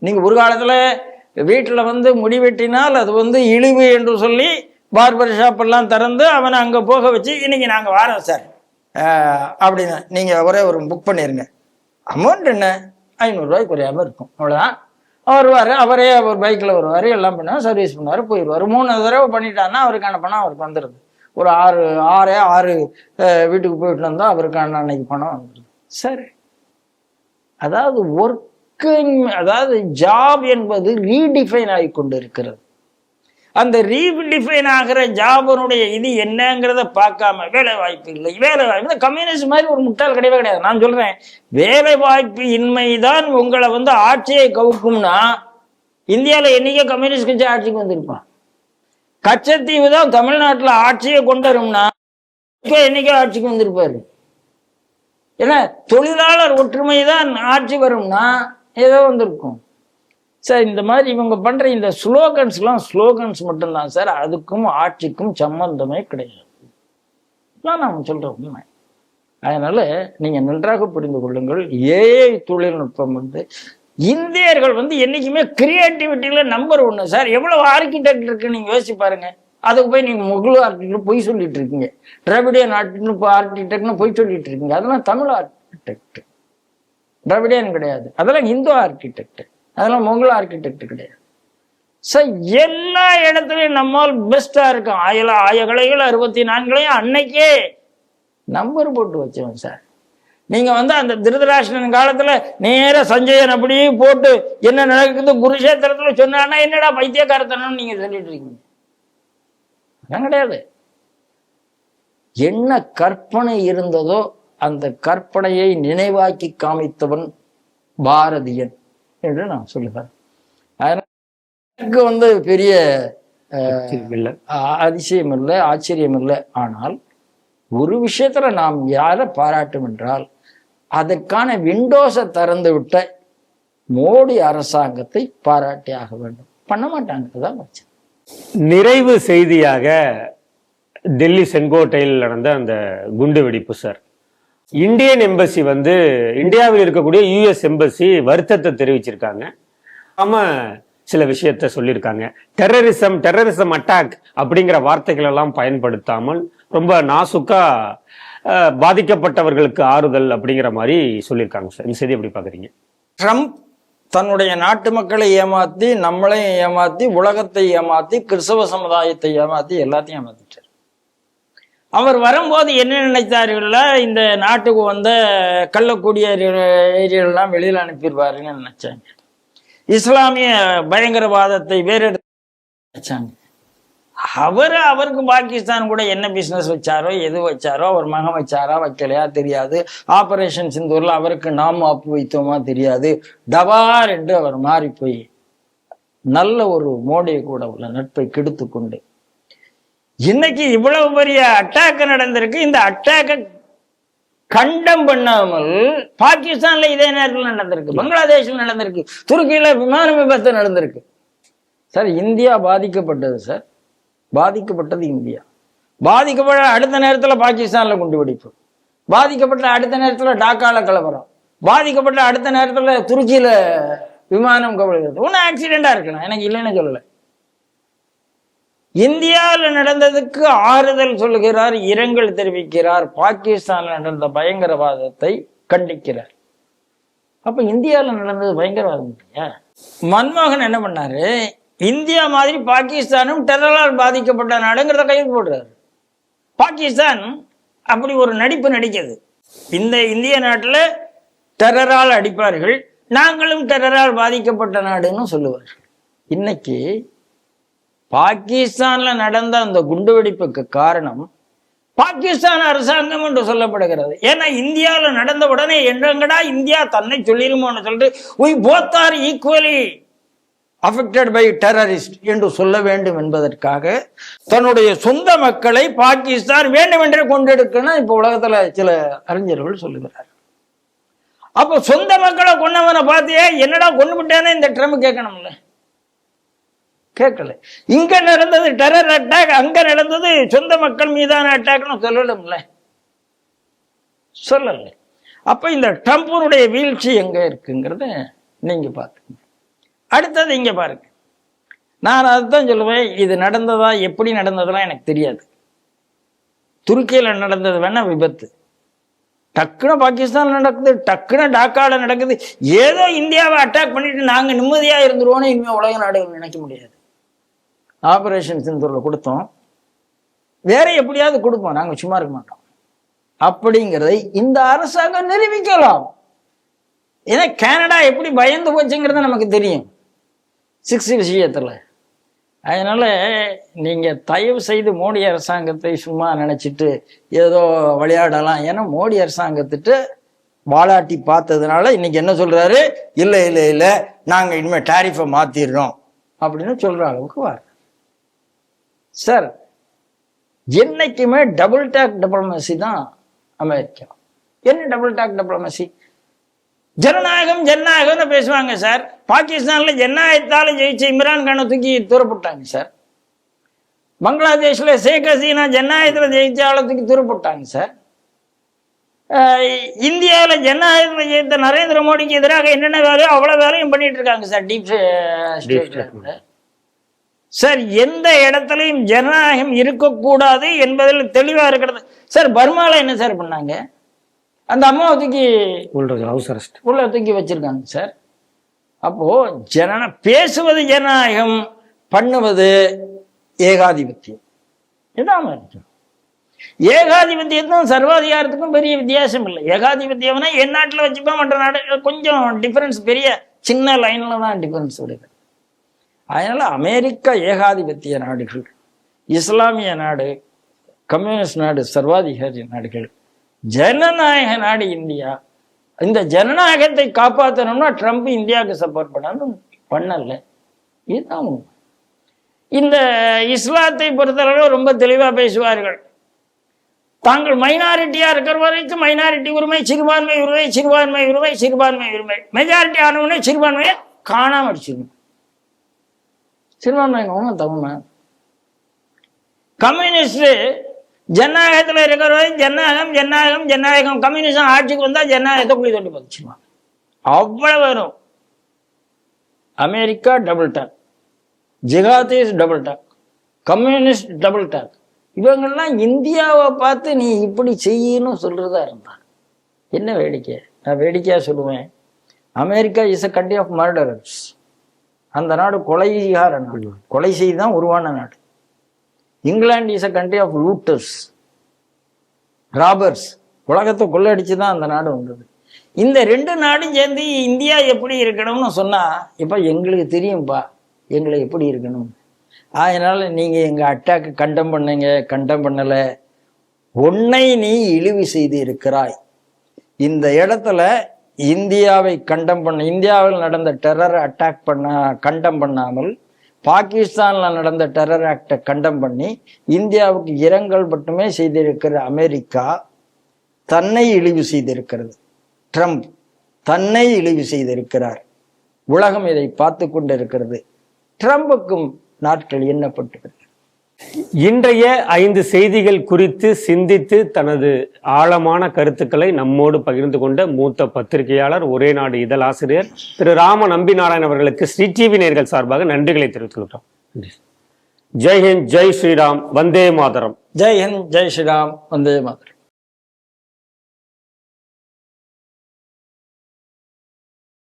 நீங்க ஒரு காலத்துல வீட்டுல வந்து முடிவெட்டினால் அது வந்து இழிவு என்று சொல்லி பார்பர் ஷாப் எல்லாம் திறந்து அவனை அங்க போக வச்சு, இன்னைக்கு நாங்க வரோம் சார் அப்படின்னு நீங்க ஒரே ஒரு புக் பண்ணிருங்க. அமௌண்ட் என்ன, 500 ரூபாய்க்கு குறையாம இருக்கும், அவ்வளவுதான். வருவாரு, அவரே ஒரு பைக்ல வருவாரு, எல்லாம் பண்ணுவார், சர்வீஸ் பண்ணுவாரு, போயிடுவாரு. 3 தடவை பண்ணிட்டாருன்னா அவருக்கான பணம் அவருக்கு வந்துடுது. ஒரு 6 வீட்டுக்கு போயிட்டு வந்தா அவருக்கான அன்னைக்கு பணம் வந்துடுது. சரி, அதாவது ஒர்க்கிங், அதாவது ஜாப் என்பது ரீடிஃபைன் ஆகி கொண்டு இருக்கிறது. அந்த ரீடிஃபைன் ஆகிற ஜாபனுடைய இது என்னங்கிறத பார்க்காம வேலை வாய்ப்பு இல்லை, வேலை வாய்ப்பு, கம்யூனிஸ்ட் மாதிரி ஒரு முட்டாள் கிடையவே கிடையாது. நான் சொல்றேன், வேலை வாய்ப்பு இன்மைதான் உங்களை வந்து ஆட்சியை கவுக்கும்னா இந்தியாவில் என்னைக்கே கம்யூனிஸ்ட் கட்சி ஆட்சிக்கு வந்திருப்பான். கச்சத்தீவு தான் தமிழ்நாட்டில் ஆட்சியை கொண்டு வரும்னா என்னைக்கே ஆட்சிக்கு வந்திருப்பாரு. ஏன்னா தொழிலாளர் ஒற்றுமை தான் ஆட்சி வரும்னா ஏதோ வந்திருக்கும் சார். இந்த மாதிரி இவங்க பண்ற இந்த ஸ்லோகன்ஸ்லாம் ஸ்லோகன்ஸ் மட்டும்தான் சார், அதுக்கும் ஆட்சிக்கும் சம்பந்தமே கிடையாது. நான் சொல்ற உண்மை. அதனால நீங்க நன்றாக புரிந்து கொள்ளுங்கள், ஏஐ தொழில்நுட்பம் வந்து இந்தியர்கள் வந்து என்னைக்குமே கிரியேட்டிவிட்டியில நம்பர் 1 சார். எவ்வளவு ஆர்கிடெக்ட் இருக்கு நீங்க யோசிச்சு பாருங்க. அதுக்கு போய் நீங்க முகல் ஆர்கிடெக்ட் பொய் சொல்லிட்டு இருக்கீங்க, திராவிடியன் ஆர்கிடெக்ட்னு பொய் சொல்லிட்டு இருக்கீங்க. அதெல்லாம் தமிழ் ஆர்கிடெக்ட், திராவிடியன் கிடையாது. அதெல்லாம் இந்து ஆர்கிடெக்ட், அதெல்லாம் முகல் ஆர்கிடெக்ட் கிடையாது சார். எல்லா இடத்துலயும் நம்மால் பெஸ்டா இருக்கும். ஆயகலைகள் 64 அன்னைக்கே நம்பர் போட்டு வச்சோம் சார். நீங்க வந்து அந்த திருதராஷ்டிரன் காலத்துல நேர சஞ்சயன் அப்படியே போட்டு என்ன நடக்குது குருஷேத்திரத்துல சொன்னா என்னடா பைத்தியக்காரத்தனம் நீங்க சொல்லிட்டு இருக்கீங்க. கிடையாது. என்ன கற்பனை இருந்ததோ அந்த கற்பனையை நினைவாக்கி காமித்தவன் பாரதியன் என்று நான் சொல்லுவேன். அதனால எனக்கு வந்து பெரிய அதிசயம் இல்லை, ஆச்சரியம் இல்லை. ஆனால் ஒரு விஷயத்துல நாம் யாரை பாராட்டும் என்றால் அதற்கான விண்டோஸை திறந்து விட்ட மோடி அரசாங்கத்தை பாராட்டி ஆக வேண்டும். பண்ண மாட்டாங்க. அதுதான் பிரச்சனை. நிறைவு செய்தியாக டெல்லி செங்கோட்டையில் நடந்த அந்த குண்டு வெடிப்பு சார். இந்தியன் எம்பசி வந்து இந்தியாவில் இருக்கக்கூடிய யுஎஸ் எம்பசி வருத்தத்தை தெரிவிச்சிருக்காங்க. ஆமா, சில விஷயத்த சொல்லியிருக்காங்க. டெரரிசம் அட்டாக் அப்படிங்கிற வார்த்தைகள் எல்லாம் பயன்படுத்தாமல் ரொம்ப நாசுக்கா பாதிக்கப்பட்டவர்களுக்கு ஆறுதல் அப்படிங்கிற மாதிரி சொல்லியிருக்காங்க சார். இந்த செய்தி எப்படி பாக்குறீங்க? ட்ரம்ப் தன்னுடைய நாட்டு மக்களை ஏமாத்தி, நம்மளையும் ஏமாத்தி, உலகத்தை ஏமாத்தி, கிறிஸ்தவ சமுதாயத்தை ஏமாத்தி, எல்லாத்தையும் ஏமாத்திட்டார். அவர் வரும்போது என்ன நினைத்தார்கள்ல, இந்த நாட்டுக்கு வந்த கள்ளக்கூடிய ஏரியெல்லாம் வெளியில் அனுப்பிடுவாருன்னு நினைச்சாங்க. இஸ்லாமிய பயங்கரவாதத்தை வேறு நினைச்சாங்க. அவருக்கு பாகிஸ்தான் கூட என்ன பிசினஸ் வச்சாரோ, எது வச்சாரோ, அவர் மகன் வச்சாரா வைக்கலையா தெரியாது. ஆபரேஷன் சிந்தூர்ல அவருக்கு நாம அப்பு வைத்தோமா தெரியாது. டபார் என்று அவர் மாறி போய் நல்ல ஒரு மோடியை கூட உள்ள நட்பை கெடுத்து கொண்டு இன்னைக்கு இவ்வளவு பெரிய அட்டாக் நடந்திருக்கு. இந்த அட்டாக்கை கண்டம் பண்ணாமல் பாகிஸ்தான்ல இதே நேரத்தில் நடந்திருக்கு, பங்களாதேஷில் நடந்திருக்கு, துருக்கியில விமான விபத்து நடந்திருக்கு சார். இந்தியா பாதிக்கப்பட்டது சார். பாதிக்கப்பட்டது இந்தியா. பாதிக்கப்பட்ட அடுத்த நேரத்தில் பாகிஸ்தான்ல குண்டு வெடிப்பு, பாதிக்கப்பட்ட அடுத்த நேரத்தில் டாக்கால கலவரம், பாதிக்கப்பட்ட அடுத்த நேரத்தில் துருக்கியில விமானம் கவலைகிறது. ஒன்னும் ஆக்சிடென்டா இருக்கலாம், எனக்கு இல்லைன்னு சொல்லலை. இந்தியாவில் நடந்ததுக்கு ஆறுதல் சொல்லுகிறார், இரங்கல் தெரிவிக்கிறார், பாகிஸ்தான்ல நடந்த பயங்கரவாதத்தை கண்டிக்கிறார். அப்ப இந்தியாவில் நடந்தது பயங்கரவாதம் இல்லையா? மன்மோகன் என்ன பண்ணாரு, இந்தியா மாதிரி பாகிஸ்தானும் டெரரால் பாதிக்கப்பட்ட நாடுங்கிறத கைது போடுறாரு. பாகிஸ்தான் அப்படி ஒரு நடிப்பு நடிக்கிறது. இந்த இந்திய நாட்டில் டெரரால் அடிப்பார்கள், நாங்களும் டெரரால் பாதிக்கப்பட்ட நாடுன்னு சொல்லுவார். இன்னைக்கு பாகிஸ்தான்ல நடந்த அந்த குண்டுவெடிப்புக்கு காரணம் பாகிஸ்தான் அரசாங்கம் என்று சொல்லப்படுகிறது. ஏன்னா இந்தியாவில் நடந்த உடனே என்னங்கடா இந்தியா தன்னை சொல்லிருமோன்னு சொல்லிட்டு we both are equally affected by terrorist என்று சொல்ல வேண்டும் என்பதற்காக தன்னுடைய சொந்த மக்களை பாகிஸ்தான் வேண்டுமென்றே கொண்டெடுக்கணும் இப்ப உலகத்துல சில அறிஞர்கள் சொல்லுகிறார். அப்போ சொந்த மக்களை கொண்டவனை பார்த்தியே என்னடா கொண்டு விட்டானே இந்த ட்ரம்ப் கேட்கணும்ல, கேட்கல. இங்க நடந்தது டெரர் அட்டாக், அங்க நடந்தது சொந்த மக்கள் மீதான அட்டாக்னு சொல்லணும்ல, சொல்லல. அப்ப இந்த ட்ரம்புடைய வீழ்ச்சி எங்க இருக்குங்கிறத நீங்க பாத்துங்க. அடுத்தது இங்க பாருங்க, நான் அதுதான் சொல்லுவேன். இது நடந்ததா எப்படி நடந்ததெல்லாம் எனக்கு தெரியாது. துருக்கியில நடந்தது வேணா விபத்து, டக்குன்னு பாகிஸ்தான் நடக்குது, டக்குன்னு டாக்கால நடக்குது. ஏதோ இந்தியாவை அட்டாக் பண்ணிட்டு நாங்க நிம்மதியா இருந்துருவோம்னு இனிமே உலக நாடுகள் நினைக்க முடியாது. ஆபரேஷன் சிந்தூர்ல கொடுத்தோம், வேற எப்படியாவது கொடுப்போம், நாங்க சும்மா இருக்க மாட்டோம் அப்படிங்கிறதை இந்த அரசாங்கம் நிரூபிக்கலாம். ஏன்னா கனடா எப்படி பயந்து போச்சுங்கிறது நமக்கு தெரியும் 6 விஷயத்துல. அதனால நீங்க தயவு செய்து மோடி அரசாங்கத்தை சும்மா நினைச்சிட்டு ஏதோ விளையாடலாம். ஏன்னா மோடி அரசாங்கத்திட்டு வாலாட்டி பார்த்ததுனால இன்னைக்கு என்ன சொல்றாரு, இல்லை இல்லை இல்லை நாங்க இனிமே டாரிஃபை மாத்திடுறோம் அப்படின்னு சொல்ற அளவுக்கு வர சார். என்னைக்குமே டபுள் டாக் டிப்ளமசி தான் அமெரிக்கா. என்ன டபுள் டாக் டிப்ளமசி? ஜனநாயகம் ஜனநாயகம்னு பேசுவாங்க சார். பாகிஸ்தான்ல ஜனநாயகத்தால ஜெயிச்ச இம்ரான் கானை தூக்கி தூரப்பட்டாங்க சார். பங்களாதேஷ்ல ஷேக் ஹசீனா ஜனநாயகத்துல ஜெயிச்ச ஆளை தூக்கி தூரப்பட்டாங்க சார். இந்தியாவில் ஜனநாயகத்தை ஜெயித்த நரேந்திர மோடிக்கு எதிராக என்னென்ன வேலையோ அவ்வளோ வேலையும் பண்ணிட்டு இருக்காங்க சார் டீப் ஸ்டேட். சார் எந்த இடத்துலையும் ஜனநாயகம் இருக்கக்கூடாது என்பதில் தெளிவாக இருக்கிறது. சார் பர்மாவில் என்ன சார் பண்ணாங்க? அந்த அம்மாவை தூக்கி உள்ள தூக்கி வச்சிருக்காங்க சார். அப்போ பேசுவது ஜனநாயகம், பண்ணுவது ஏகாதிபத்தியம். இதாம இருக்கு. ஏகாதிபத்தியத்தும் சர்வாதிகாரத்துக்கும் பெரிய வித்தியாசம் இல்லை. ஏகாதிபத்தியம்னா என் நாட்டில் வச்சுப்பா, மற்ற நாடு கொஞ்சம் டிஃபரன்ஸ், பெரிய சின்ன லைன்ல தான் டிஃபரன்ஸ் வருது. அதனால அமெரிக்கா ஏகாதிபத்திய நாடுகள், இஸ்லாமிய நாடு, கம்யூனிஸ்ட் நாடு, சர்வாதிகாரி நாடுகள், ஜனநாயக நாடு இந்தியா. இந்த ஜனநாயகத்தை காப்பாற்றணும்னா ட்ரம்ப் இந்தியாவுக்கு சப்போர்ட் பண்ணல. இதுதான் இந்த இஸ்லாத்தை பொறுத்தளவு ரொம்ப தெளிவா பேசுவார்கள். தாங்கள் மைனாரிட்டியா இருக்கிற வரைக்கும் மைனாரிட்டி உரிமை, சிறுபான்மை உரிமை, சிறுபான்மை உரிமை, சிறுபான்மை உரிமை. மெஜாரிட்டி ஆனவுடனே சிறுபான்மையை காணாம அடிச்சிருக்கும். சிறுபான்மை தவணை. கம்யூனிஸ்ட் ஜனநாயகத்தில் இருக்கிறவரை ஜனநாயகம் ஜனநாயகம் ஜனநாயகம், கம்யூனிசம் ஆட்சிக்கு வந்தா ஜனநாயகத்தை புள்ளி தொட்டி பதிச்சுவாங்க. அவ்வளவு வரும். America double talk, jihadis double talk, communist double talk. இவங்கெல்லாம் இந்தியாவை பார்த்து நீ இப்படி செய்யணும் சொல்றதா இருந்தா என்ன வேடிக்கை? நான் வேடிக்கையா சொல்லுவேன், America is a country of murderers. அந்த நாடு கொலைகார நாடு, கொலை செய்து தான் உருவான நாடு. England is a country of looters, robbers. உலகத்தை கொள்ளடிச்சு தான் அந்த நாடு வந்தது. இந்த ரெண்டு நாடும் சேர்ந்து இந்தியா எப்படி இருக்கணும்னு சொன்னா, இப்ப எங்களுக்கு தெரியும்பா எங்களை எப்படி இருக்கணும். அதனால நீங்க எங்க அட்டாக்கு கண்டம் பண்ணுங்க, கண்டம் பண்ணல, உன்னை நீ இழிவு செய்து இருக்கிறாய். இந்த இடத்துல இந்தியாவை கண்டம் பண்ண, இந்தியாவில் நடந்த டெரர் அட்டாக் கண்டம் பண்ணாமல் பாகிஸ்தான்ல நடந்த டெரர் ஆக்டை கண்டம் பண்ணி இந்தியாவுக்கு இரங்கல் மட்டுமே செய்திருக்கிற அமெரிக்கா தன்னை இழிவு செய்திருக்கிறது. ட்ரம்ப் தன்னை இழிவு செய்திருக்கிறார். உலகம் இதை பார்த்து கொண்டிருக்கிறது. ட்ரம்புக்கும் நாட்கள் எண்ணப்பட்டிருக்கிறது. இன்றைய 5 செய்திகள் குறித்து சிந்தித்து தனது ஆழமான கருத்துக்களை நம்மோடு பகிர்ந்து கொண்ட மூத்த பத்திரிகையாளர், ஒரே நாடு இதழ் ஆசிரியர் திரு ராம நம்பிநாராயணன் அவர்களுக்கு ஸ்ரீ டிவி நேயர்கள் சார்பாக நன்றிகளை தெரிவித்துக் கொள்கிறோம். ஜெய் ஹிந்த், ஜெய் ஸ்ரீராம், வந்தே மாதரம். ஜெய் ஹிந்த், ஜெய் ஸ்ரீராம், வந்தே மாதரம்.